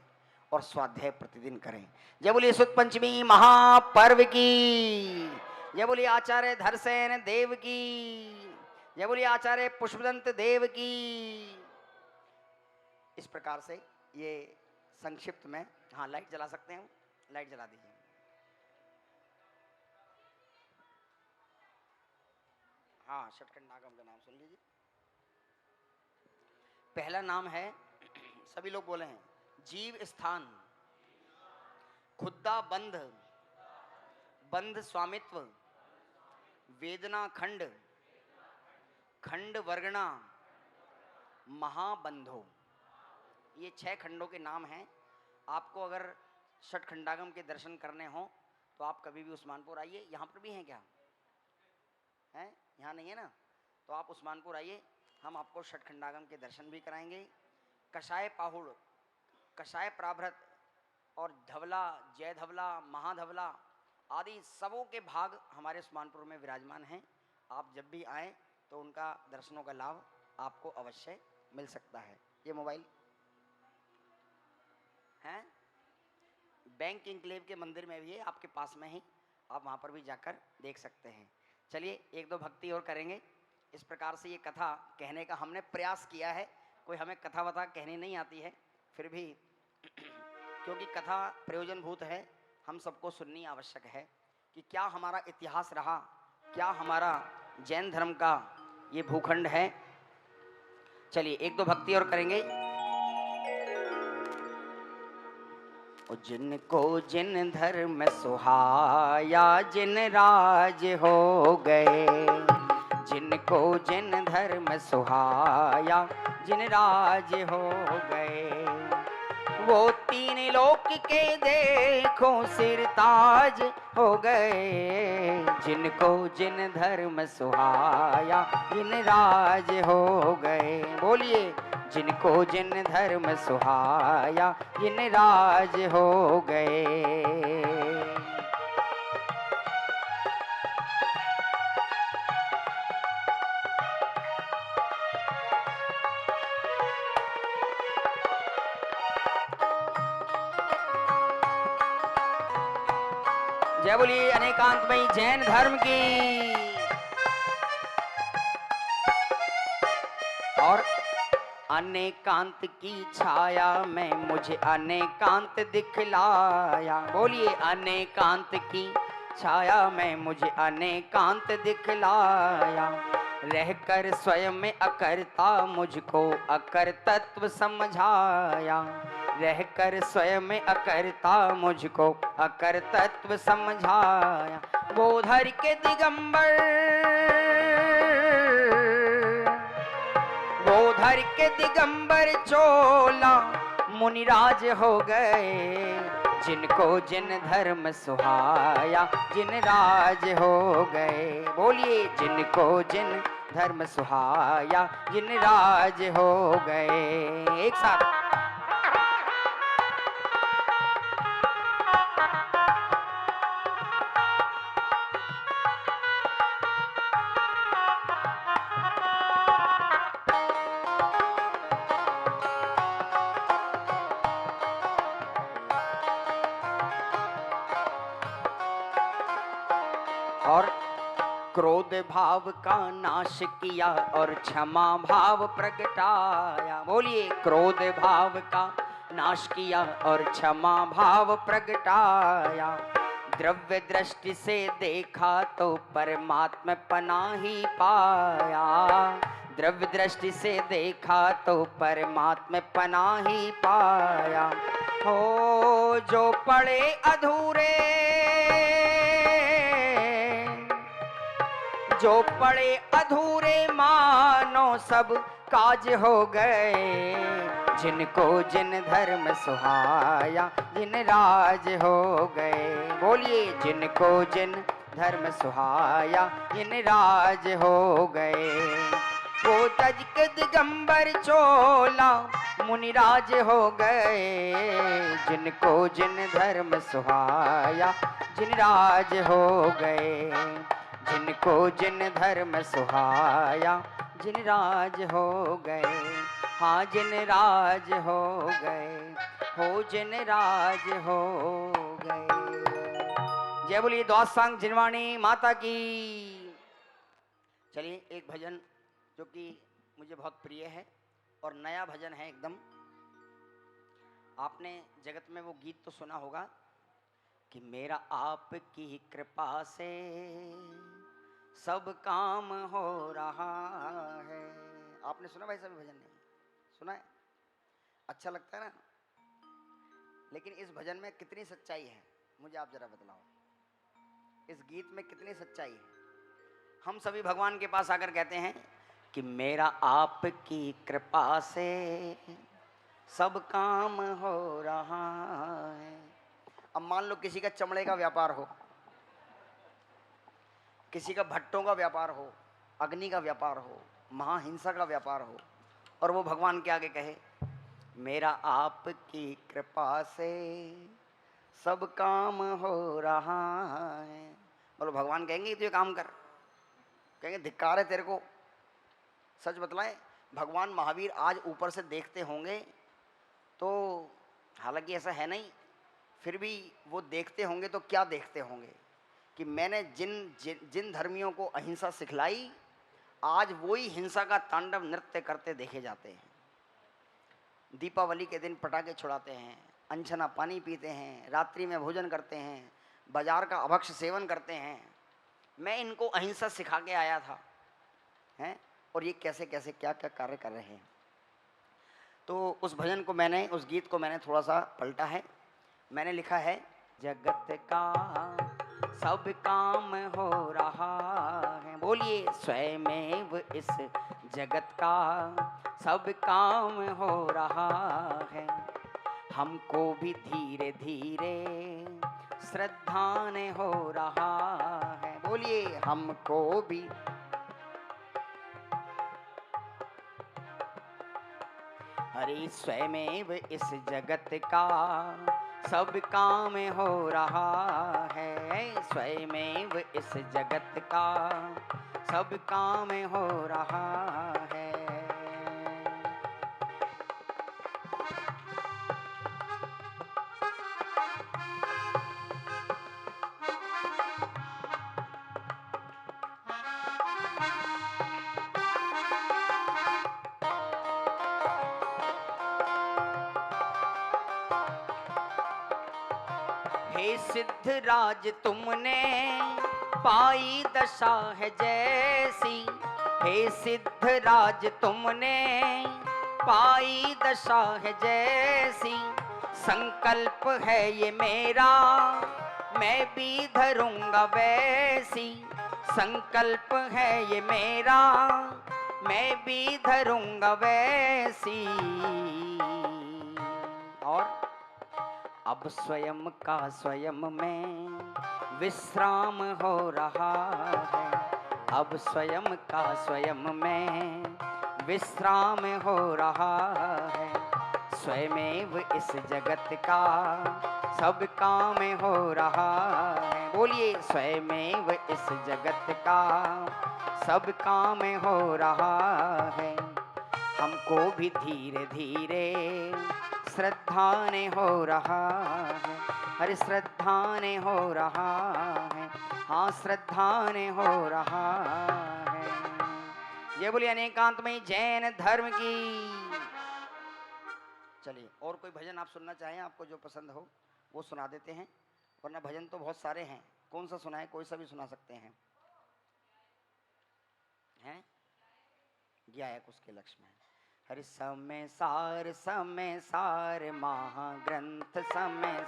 और स्वाध्याय प्रतिदिन करें। जय बोलिए सुद पंचमी महापर्व की, जय बोलिए आचार्य धरसेन देव की, जय बोलिए आचार्य पुष्पदंत देव की। इस प्रकार से ये संक्षिप्त में, हाँ लाइट जला सकते हैं, लाइट जला दीजिए। हाँ षटखंडागम का नाम सुन लीजिए। पहला नाम है, सभी लोग बोले हैं, जीव स्थान, खुद्दा बंध, बंध स्वामित्व, वेदना खंड, खंड वर्गणा, महाबंधो। ये 6 खंडों के नाम हैं। आपको अगर षटखंडागम के दर्शन करने हो तो आप कभी भी उस्मानपुर आइए। यहाँ पर भी हैं क्या? हैं? यहाँ नहीं है ना? तो आप उस्मानपुर आइए, हम आपको षटखंडागम के दर्शन भी कराएंगे। कषाय पाहुड़, कषाय प्राभृत और धवला, जय धवला, महाधवला आदि सबों के भाग हमारे उस्मानपुर में विराजमान हैं। आप जब भी आएँ तो उनका दर्शनों का लाभ आपको अवश्य मिल सकता है। ये मोबाइल हैं, बैंक इंक्लेव के मंदिर में भी है, आपके पास में ही, आप वहाँ पर भी जाकर देख सकते हैं। चलिए 1-2 भक्ति और करेंगे। इस प्रकार से ये कथा कहने का हमने प्रयास किया है। कोई हमें कथा वथा कहनी नहीं आती है, फिर भी क्योंकि कथा प्रयोजनभूत है, हम सबको सुननी आवश्यक है कि क्या हमारा इतिहास रहा, क्या हमारा जैन धर्म का ये भूखंड है। चलिए 1-2 भक्ति और करेंगे। जिनको जिन धर्म सुहाया, जिन राज हो गए, जिनको जिन धर्म सुहाया, जिन राज हो गए, वो 3 लोक के देखो सिरताज हो गए। जिनको जिन धर्म सुहाया, जिन राज हो गए, बोलिए जिनको जिन धर्म सुहाया, जिन राज हो गए। जय बोलिए अनेकांतमयी जैन धर्म की। और अनेकांत की छाया में मुझे अनेकांत दिखलाया, बोलिए अनेकांत की छाया में मुझे अनेकांत दिखलाया। रहकर स्वयं में अकर्ता मुझको अकर तत्व समझाया, रहकर स्वयं में अकर्ता मुझको अकर तत्व समझाया। बोधर के दिगंबर, बोधर के दिगंबर चोला मुनिराज हो गए। जिनको जिन धर्म सुहाया, जिन राज हो गए, बोलिए जिनको जिन धर्म सुहाया जिन राज हो गए। एक साथ और क्रोध भाव का नाश किया और क्षमा भाव प्रगटाया। बोलिए, क्रोध भाव का नाश किया और क्षमा भाव प्रगटाया। द्रव्य दृष्टि से देखा तो परमात्मा पना ही पाया। द्रव्य दृष्टि से देखा तो परमात्मा पना ही पाया। हो जो पड़े अधूरे, जो पड़े अधूरे मानो सब काज हो गए। जिनको जिन धर्म सुहाया जिन राज हो गए। बोलिए, जिनको जिन धर्म सुहाया जिन राज हो गए। वो तज के दिगंबर चोला मुनिराज हो गए। जिनको जिन धर्म सुहाया जिन राज हो गए। जिनको जिन धर्म सुहाया जिन राज हो गए। हाँ, जिन राज हो गए, हो जिन राज हो गए। जय बोलिए द्वासांग जिनवाणी माता की। चलिए, एक भजन जो कि मुझे बहुत प्रिय है और नया भजन है एकदम। आपने जगत में वो गीत तो सुना होगा कि मेरा आपकी कृपा से सब काम हो रहा है। आपने सुना भाई? सभी भजन नहीं सुना है? अच्छा लगता है ना? लेकिन इस भजन में कितनी सच्चाई है मुझे आप जरा बतलाओ। इस गीत में कितनी सच्चाई है? हम सभी भगवान के पास आकर कहते हैं कि मेरा आपकी कृपा से सब काम हो रहा है। अब मान लो किसी का चमड़े का व्यापार हो, किसी का भट्टों का व्यापार हो, अग्नि का व्यापार हो, महाहिंसा का व्यापार हो, और वो भगवान के आगे कहे मेरा आपकी कृपा से सब काम हो रहा है। बोलो, भगवान कहेंगे तो ये काम कर? कहेंगे धिक्कार है तेरे को? सच बतलाएं, भगवान महावीर आज ऊपर से देखते होंगे तो, हालांकि ऐसा है नहीं, फिर भी वो देखते होंगे तो क्या देखते होंगे कि मैंने जिन धर्मियों को अहिंसा सिखलाई, आज वही हिंसा का तांडव नृत्य करते देखे जाते हैं। दीपावली के दिन पटाखे छुड़ाते हैं, अनछना पानी पीते हैं, रात्रि में भोजन करते हैं, बाजार का अभक्ष सेवन करते हैं। मैं इनको अहिंसा सिखा के आया था, हैं? और ये कैसे कैसे क्या क्या कार्य कर रहे हैं। तो उस भजन को मैंने, उस गीत को मैंने थोड़ा सा पलटा है। मैंने लिखा है, जगत का सब काम हो रहा है। बोलिए, स्वयमेव इस जगत का सब काम हो रहा है। हमको भी धीरे धीरे श्रद्धान हो रहा है। बोलिए, हमको भी। अरे स्वयमेव इस जगत का सब काम हो रहा है। स्वयमेव इस जगत का सब काम हो रहा है। हे सिद्धराज तुमने पाई दशा है जैसी। हे सिद्धराज तुमने पाई दशा है जैसी। संकल्प है ये मेरा मैं भी धरूंगा वैसी। संकल्प है ये मेरा मैं भी धरूंगा वैसी। और अब स्वयं का स्वयं में विश्राम हो रहा है। अब स्वयं का स्वयं में विश्राम हो रहा है। स्वयमेव इस जगत का सब काम हो रहा है। बोलिए, स्वयमेव इस जगत का सब काम हो रहा है। हमको भी धीरे धीरे श्रद्धा ने हो रहा है। अरे श्रद्धा ने हो रहा है, हाँ श्रद्धा ने हो रहा है। ये बोलिए अनेकांत में जैन धर्म की। चलिए, और कोई भजन आप सुनना चाहें, आपको जो पसंद हो वो सुना देते हैं, वरना भजन तो बहुत सारे हैं। कौन सा सुनाए? कोई सा भी सुना सकते हैं। हैं गायक उसके लक्ष्य में। हरि समय सार महाग्रंथ समय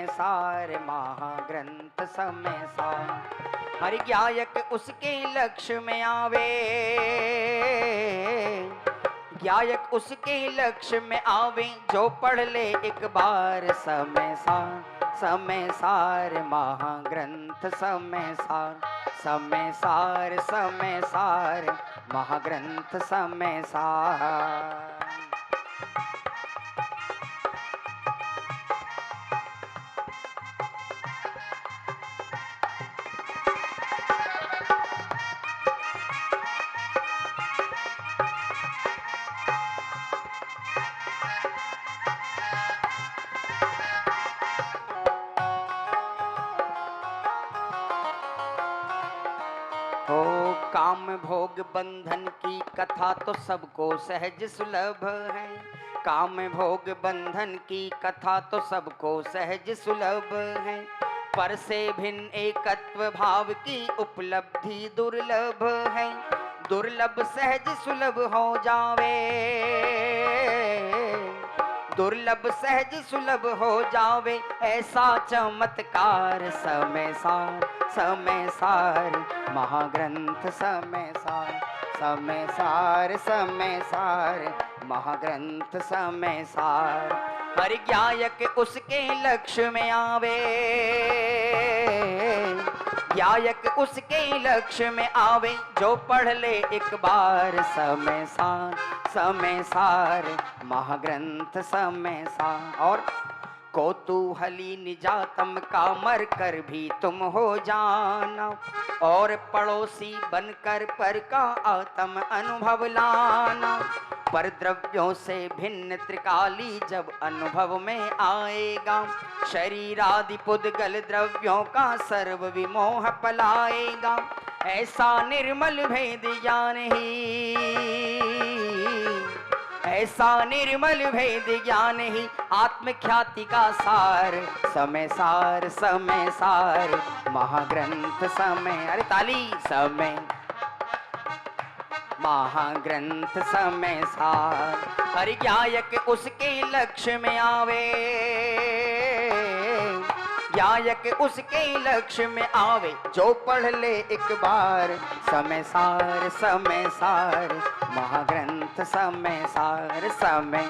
सार महाग्रंथ समय सार। हरि गायक उसके लक्ष्य में आवे, गायक उसके लक्ष्य में आवे, जो पढ़ ले एक बार समय सार महाग्रंथ समय सार महाग्रंथ समय सार। काम भोग बंधन की कथा तो सबको सहज सुलभ है। काम भोग बंधन की कथा तो सबको सहज सुलभ है। पर से भिन्न एकत्व भाव की उपलब्धि दुर्लभ है। दुर्लभ सहज सुलभ हो जावे, दुर्लभ सहज सुलभ हो जावे, ऐसा चमत्कार समय सार महाग्रंथ समय सार महाग्रंथ समय सार। हर गायक उसके लक्ष्य में आवे, गायक उसके लक्ष्य में आवे, जो पढ़ ले एक बार समय सार महाग्रंथ समय सार। और कौतूहली निजातम का मर कर भी तुम हो जाना, और पड़ोसी बनकर पर का आत्म अनुभव लाना। पर द्रव्यों से भिन्न त्रिकाली जब अनुभव में आएगा, शरीर आदि पुद्गल द्रव्यों का सर्व विमोह पलाएगा। ऐसा निर्मल भेद ज्ञान ही, ऐसा निर्मल भेद ज्ञान ही आत्मख्याति का सार समय सार महाग्रंथ समय। अरे ताली समय महाग्रंथ समय सार। हरि गायक उसके लक्ष्य में आवे, गायक उसके लक्ष्य में आवे, जो पढ़ ले एक बार समय सार महाग्रंथ समय सार। समय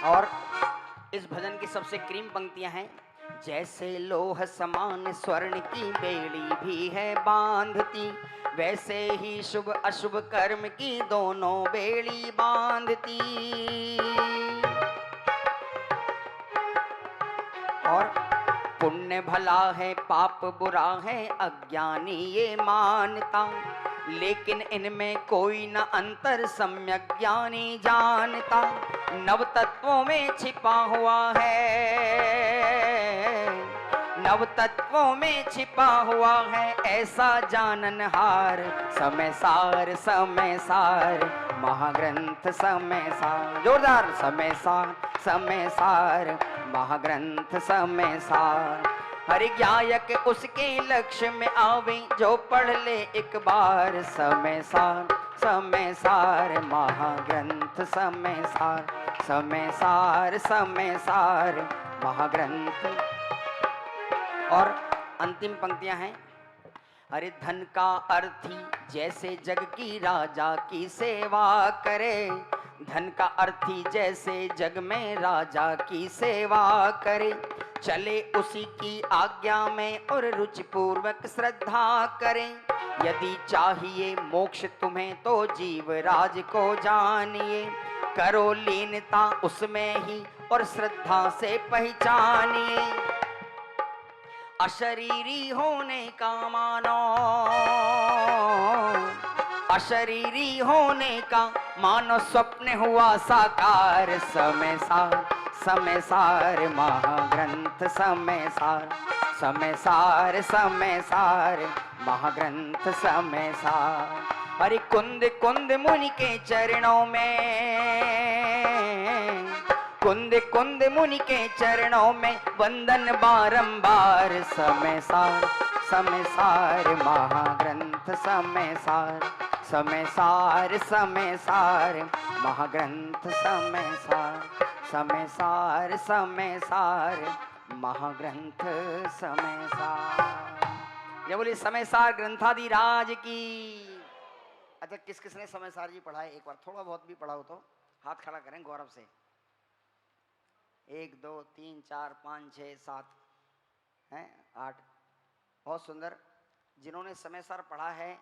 और इस भजन की सबसे क्रीम पंक्तियां हैं। जैसे लोह समान स्वर्ण की बेड़ी भी है बांधती, वैसे ही शुभ अशुभ कर्म की दोनों बेड़ी बांधती। और पुण्य भला है पाप बुरा है अज्ञानी ये मानता, लेकिन इनमें कोई न अंतर सम्यक ज्ञानी जानता। नव तत्वों में छिपा हुआ है, नव तत्वों में छिपा हुआ है, ऐसा जाननहार समय सार महाग्रंथ समय सार। जोरदार समय सार महाग्रंथ समय सार। हरि गायक उसके लक्ष्य में आवे, जो पढ़ ले एक बार समय सार महाग्रंथ समय समय सार महाग्रंथ। और अंतिम पंक्तियां हैं। अरे धन का अर्थी जैसे जग की राजा की सेवा करे, धन का अर्थी जैसे जग में राजा की सेवा करे, चले उसी की आज्ञा में और रुचि पूर्वक श्रद्धा करें। यदि चाहिए मोक्ष तुम्हें तो जीव राज को जानिए, करो लीनता उसमें ही और श्रद्धा से पहचानिए। अशरीरी होने का मानो, अशरीरी होने का मानो स्वप्न हुआ साकार। समय सार महाग्रंथ, समय सार महाग्रंथ, समय सार। अरे कुंद कुंद मुनि के चरणों में, कुंद मुनि के चरणों में वंदन बारंबार। समय सार महाग्रंथ, समय सार महाग्रंथ, समय सार महाग्रंथ, समय सार। जय बोलिए समय सार ग्रंथाधिराज की। अच्छा, किस किसने समय सार जी पढ़ा है? एक बार थोड़ा बहुत भी पढ़ा हो तो हाथ खड़ा करें गौरव से। 1 2 3 4 5 6 7 हैं 8। बहुत सुंदर। जिन्होंने समय सार पढ़ा है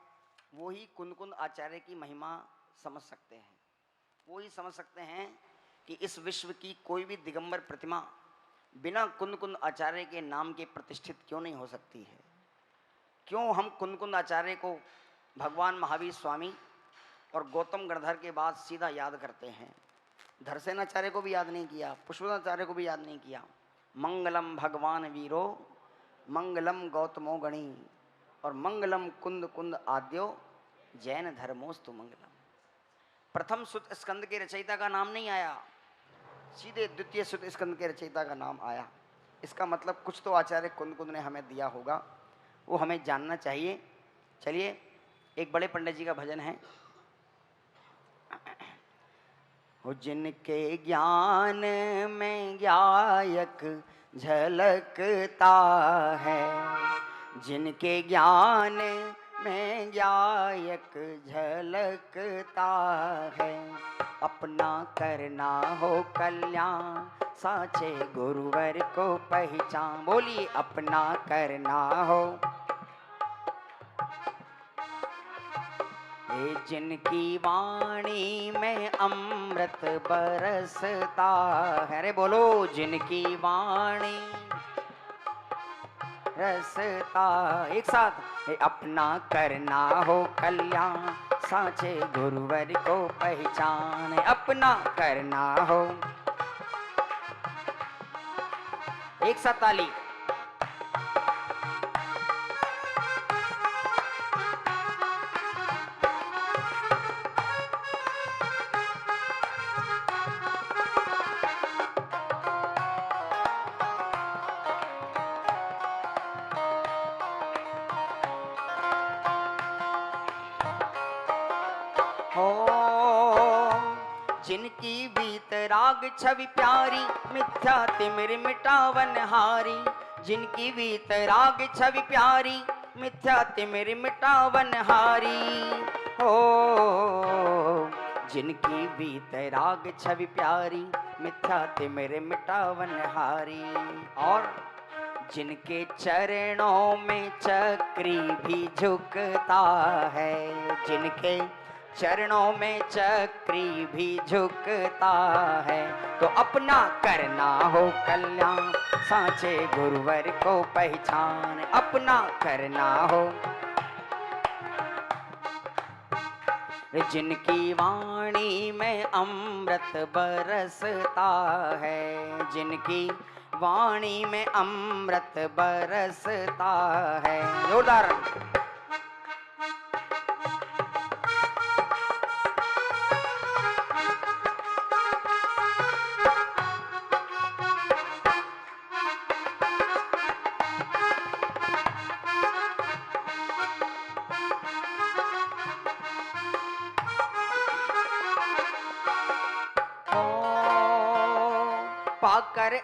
वो ही कुंद आचार्य की महिमा समझ सकते हैं। वो ही समझ सकते हैं कि इस विश्व की कोई भी दिगंबर प्रतिमा बिना कुंद आचार्य के नाम के प्रतिष्ठित क्यों नहीं हो सकती है। क्यों हम कुंद आचार्य को भगवान महावीर स्वामी और गौतम गणधर के बाद सीधा याद करते हैं। धरसेनाचार्य को भी याद नहीं किया, पुष्पनाचार्य को भी याद नहीं किया। मंगलम भगवान वीरो, मंगलम गौतमो गणी, और मंगलम कुंद आद्यो, जैन धर्मोस्तु मंगलम। प्रथम सुत स्कंद के रचयिता का नाम नहीं आया, सीधे द्वितीय सुत स्कंद के रचयिता का नाम आया। इसका मतलब कुछ तो आचार्य कुंद ने हमें दिया होगा, वो हमें जानना चाहिए। चलिए, एक बड़े पंडित जी का भजन है। हो जिनके ज्ञान में गायक झलकता है, जिनके ज्ञान में गायक झलकता है, अपना करना हो कल्याण साचे गुरुवर को पहचान। बोलिए, अपना करना हो। जिनकी वाणी में अमृत बरसता है, अरे बोलो, जिनकी वाणी रसता, एक साथ। अपना करना हो कल्याण साचे गुरुवर को पहचान, अपना करना हो। एक साथ ताली। जिनकी वीतराग छवि प्यारी, मिथ्या तिमिर मिटावन हारी। जिनकी वीतराग छवि प्यारी, मिथ्या तिमिर मिटावन हारी। हो जिनकी वीतराग छवि प्यारी, मिथ्या तिमिर मिटावन हारी। और जिनके चरणों में चक्री भी झुकता है, जिनके चरणों में चक्री भी झुकता है, तो अपना करना हो कल्याण साचे गुरुवर को पहचान, अपना करना हो। जिनकी वाणी में अमृत बरसता है, जिनकी वाणी में अमृत बरसता है। जोरदार।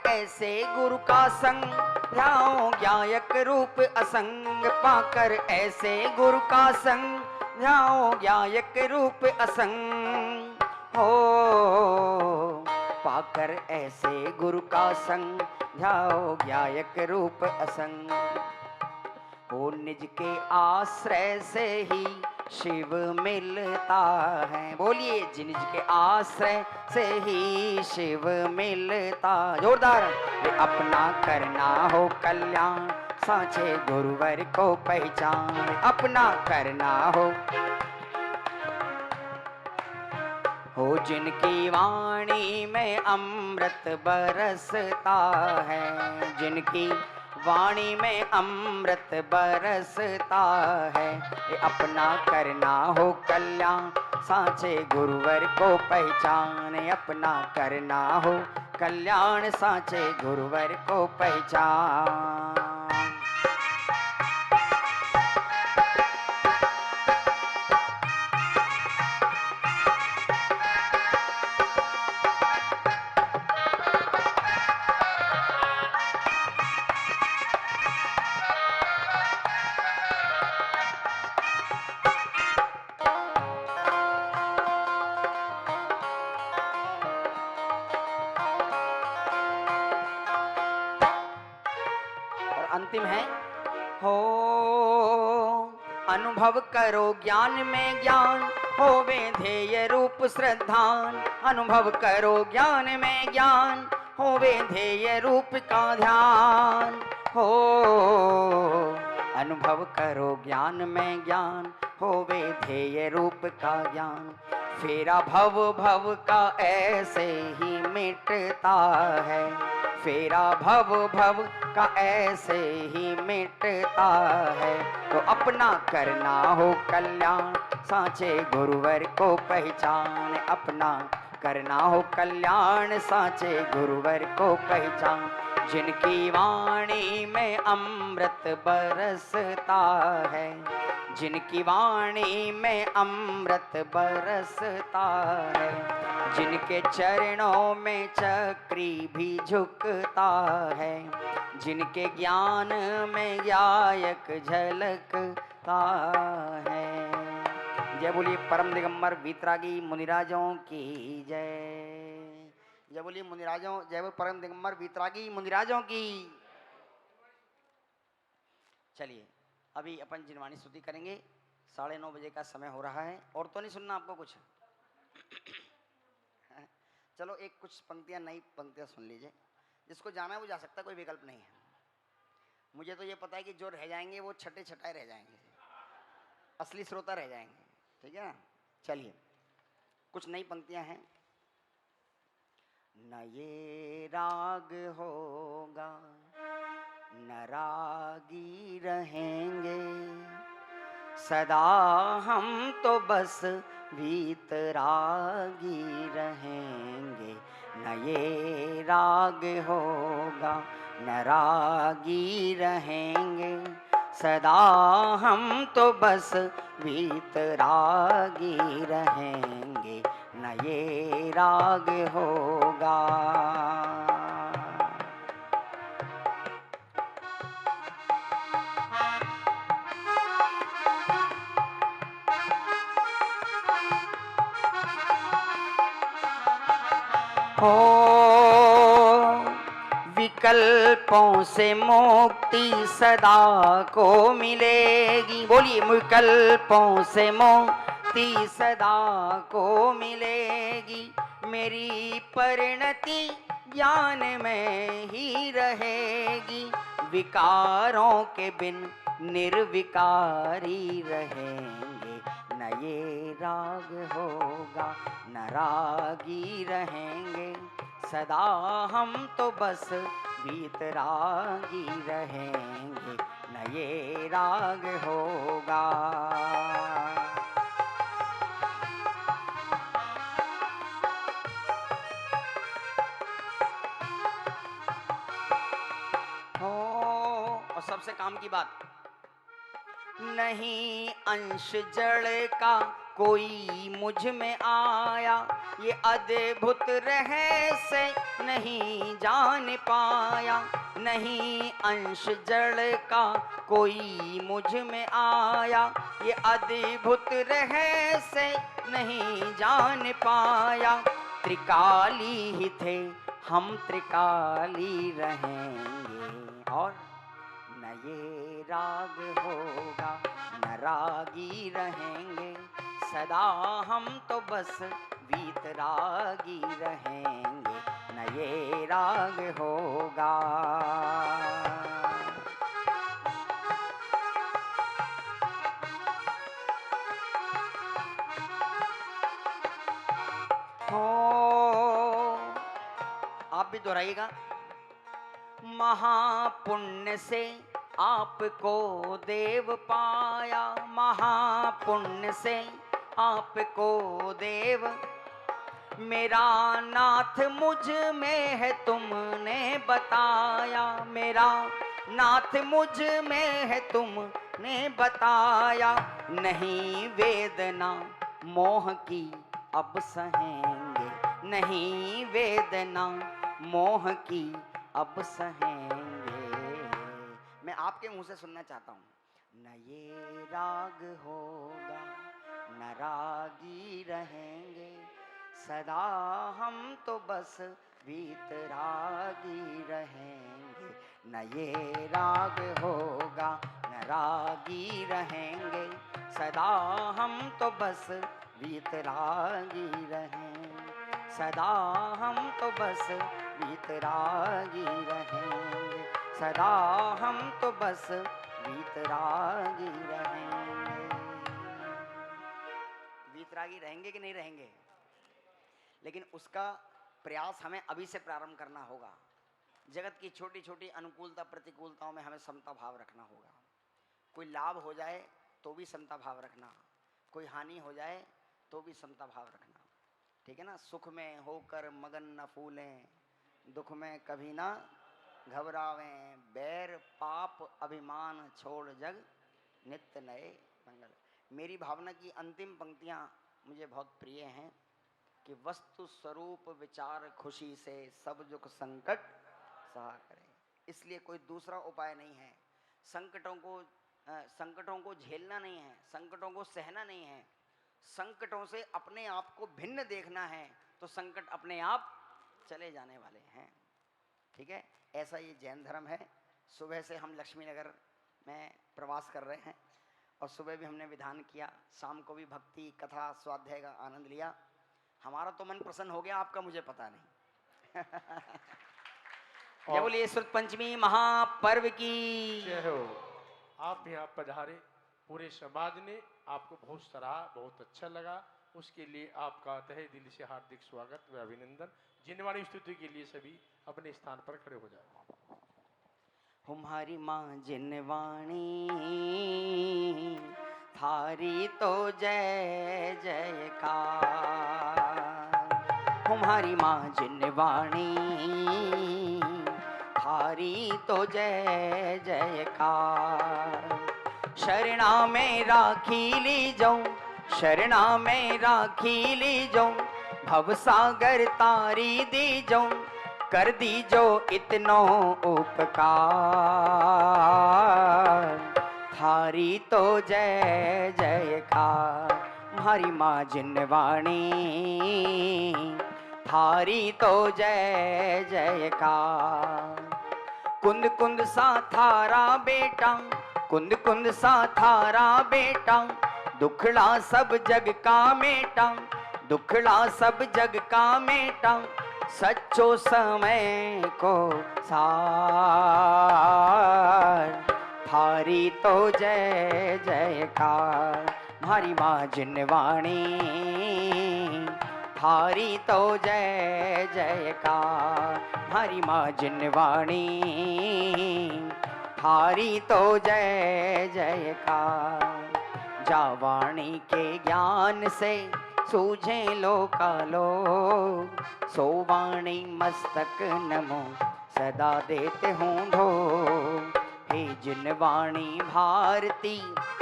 ऐसे गुरु का संग, ध्याओ ज्ञायक रूप असंग। पाकर ऐसे गुरु का संग, ध्याओ ज्ञायक रूप असंग। हो पाकर ऐसे गुरु का संग, ध्याओ ज्ञायक रूप असंग। हो निज के आश्रय से ही शिव मिलता है। बोलिए, निज के आश्रय से ही शिव मिलता। जोरदार। अपना करना हो कल्याण, साचे गुरुवर को पहचान। अपना करना हो जिनकी वाणी में अमृत बरसता है। जिनकी वाणी में अमृत बरसता है। ये अपना करना हो कल्याण, साचे गुरुवर को पहचान। अपना करना हो कल्याण, साचे गुरुवर को पहचान। अंतिम है, हो अनुभव करो ज्ञान में ज्ञान, होवे ध्येय रूप श्रद्धान। अनुभव करो ज्ञान में ज्ञान, होवे ध्येय रूप का ध्यान। हो अनुभव करो ज्ञान में ज्ञान, होवे ध्येय रूप का ज्ञान। फेरा भव भव का ऐसे ही मिटता है। फेरा भव भव का ऐसे ही मिटता है। तो अपना करना हो कल्याण, साचे गुरुवर को पहचान। अपना करना हो कल्याण, साचे गुरुवर को पहचान। जिनकी वाणी में अमृत बरसता है। जिनकी वाणी में अमृत बरसता है। जिनके चरणों में चक्री भी झुकता है। जिनके ज्ञान में गायक झलकता है। जय बोलिए परम दिगंबर वीतरागी मुनिराजों की जय। जय बोलिए मुनिराजों, जय बोल परम दिगंबर वीतरागी मुनिराजों की। चलिए अभी अपन जिनवाणी स्तुति करेंगे। 9:30 बजे का समय हो रहा है। और तो नहीं सुनना आपको कुछ? चलो एक कुछ पंक्तियां, नई पंक्तियां सुन लीजिए। जिसको जाना है वो जा सकता है, कोई विकल्प नहीं है। मुझे तो ये पता है कि जो रह जाएंगे वो छठे छठाए रह जाएंगे, असली श्रोता रह जाएंगे। ठीक है ना? चलिए कुछ नई पंक्तियां हैं। न ये राग होगा न रागी रहेंगे, सदा हम तो बस वीतरागी रहेंगे। न ये राग होगा न रागी रहेंगे, सदा हम तो बस वीतरागी रहेंगे। न ये राग होगा। हो विकल्पों से मुक्ति सदा को मिलेगी। बोलिए, विकल्पों से मुक्ति सदा को मिलेगी। मेरी परिणति ज्ञान में ही रहेगी। विकारों के बिन निर्विकारी रहेंगे। न ये राग होगा न रागी रहेंगे, सदा हम तो बस वीतरागी रहेंगे। न ये राग होगा। और सबसे काम की बात, नहीं अंश जड़ का कोई मुझ में आया, ये अद्भुत रहस्य नहीं जान पाया। नहीं अंश जड़ का कोई मुझ में आया, ये अद्भुत रहस्य नहीं जान पाया। त्रिकाली ही थे हम त्रिकाली रहेंगे, और न ये राग होगा न रागी रहेंगे। सदा हम तो बस वीतरागी रहेंगे, न ये राग होगा। हो आप भी दोहराइएगा। महापुण्य से आपको देव पाया, महापुण्य से आपको देव। मेरा नाथ मुझ में है तुमने बताया, मेरा नाथ मुझ में है तुमने बताया। नहीं वेदना मोह की अब सहेंगे, नहीं वेदना मोह की अब सहेंगे। मैं आपके मुंह से सुनना चाहता हूँ। न ये राग होगा न रागी रहेंगे, सदा हम तो बस वीतरागी रहेंगे। न ये राग होगा न रागी रहेंगे, सदा हम तो बस वीतरागी रहेंगे। सदा हम तो बस वीतरागी रहेंगे, सदा हम तो बस वीतरागी रहेंगे। वीतरागी रहेंगे कि नहीं रहेंगे? लेकिन उसका प्रयास हमें अभी से प्रारंभ करना होगा। जगत की छोटी छोटी अनुकूलता प्रतिकूलताओं में हमें समता भाव रखना होगा। कोई लाभ हो जाए तो भी समता भाव रखना, कोई हानि हो जाए तो भी समता भाव रखना, ठीक है ना। सुख में होकर मगन न फूलें, दुख में कभी ना घबरावें। बैर पाप अभिमान छोड़ जग नित्य नए मंगल। मेरी भावना की अंतिम पंक्तियां मुझे बहुत प्रिय हैं कि वस्तु स्वरूप विचार खुशी से सब दुख संकट सहा करे। इसलिए कोई दूसरा उपाय नहीं है। संकटों को झेलना नहीं है, संकटों को सहना नहीं है, संकटों से अपने आप को भिन्न देखना है, तो संकट अपने आप चले जाने वाले हैं, ठीक है। ऐसा ये जैन धर्म है। सुबह से हम लक्ष्मी नगर में प्रवास कर रहे हैं और सुबह भी हमने विधान किया, शाम को भी भक्ति कथा स्वाध्याय का आनंद लिया। हमारा तो मन प्रसन्न हो गया, आपका मुझे पता नहीं। जय बोलिए श्रुत पंचमी महापर्व की जय हो। आप यहाँ पधारे, पूरे समाज ने आपको बहुत सराहा, बहुत अच्छा लगा। उसके लिए आपका तहे दिल से हार्दिक स्वागत व अभिनंदन। जिनवाणी स्तुति के लिए सभी अपने स्थान पर खड़े हो जाए। हमारी माँ जिनवाणी थारी तो जय जयकार। हमारी माँ जिनवाणी थारी तो जय जयकार। शरणा में राखी ली जाऊं, शरणा में राखी ली जाऊं, भवसागर तारी दी जाऊं, कर दीजो इतनो उपकार। थारी तो जय जयकार। हमारी माँ जिनवाणी थारी तो जय जयकार। कुंद कुंद सा थारा बेटा, कुंद कुंद सा थारा बेटा, दुखड़ा सब जग का मेटा, दुखड़ा सब जग का मेटा, सच्चो समय को सार। थारी तो जय जयकार। हमारी माँ जिनवाणी थारी तो जय जयकार। हमारी माँ जिनवाणी थारी तो जय जयकार। जावाणी के ज्ञान से सूझे लोकालो, सोवाणी मस्तक नमो सदा देते हूँ ढो। हे जिन वाणी भारती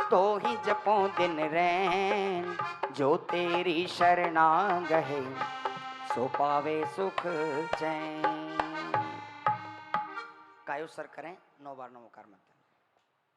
तो ही जपो दिन रैन, जो तेरी शरणा गहे सो पावे सुख चैन। कायो सर करें 9 बार नमोकार मत।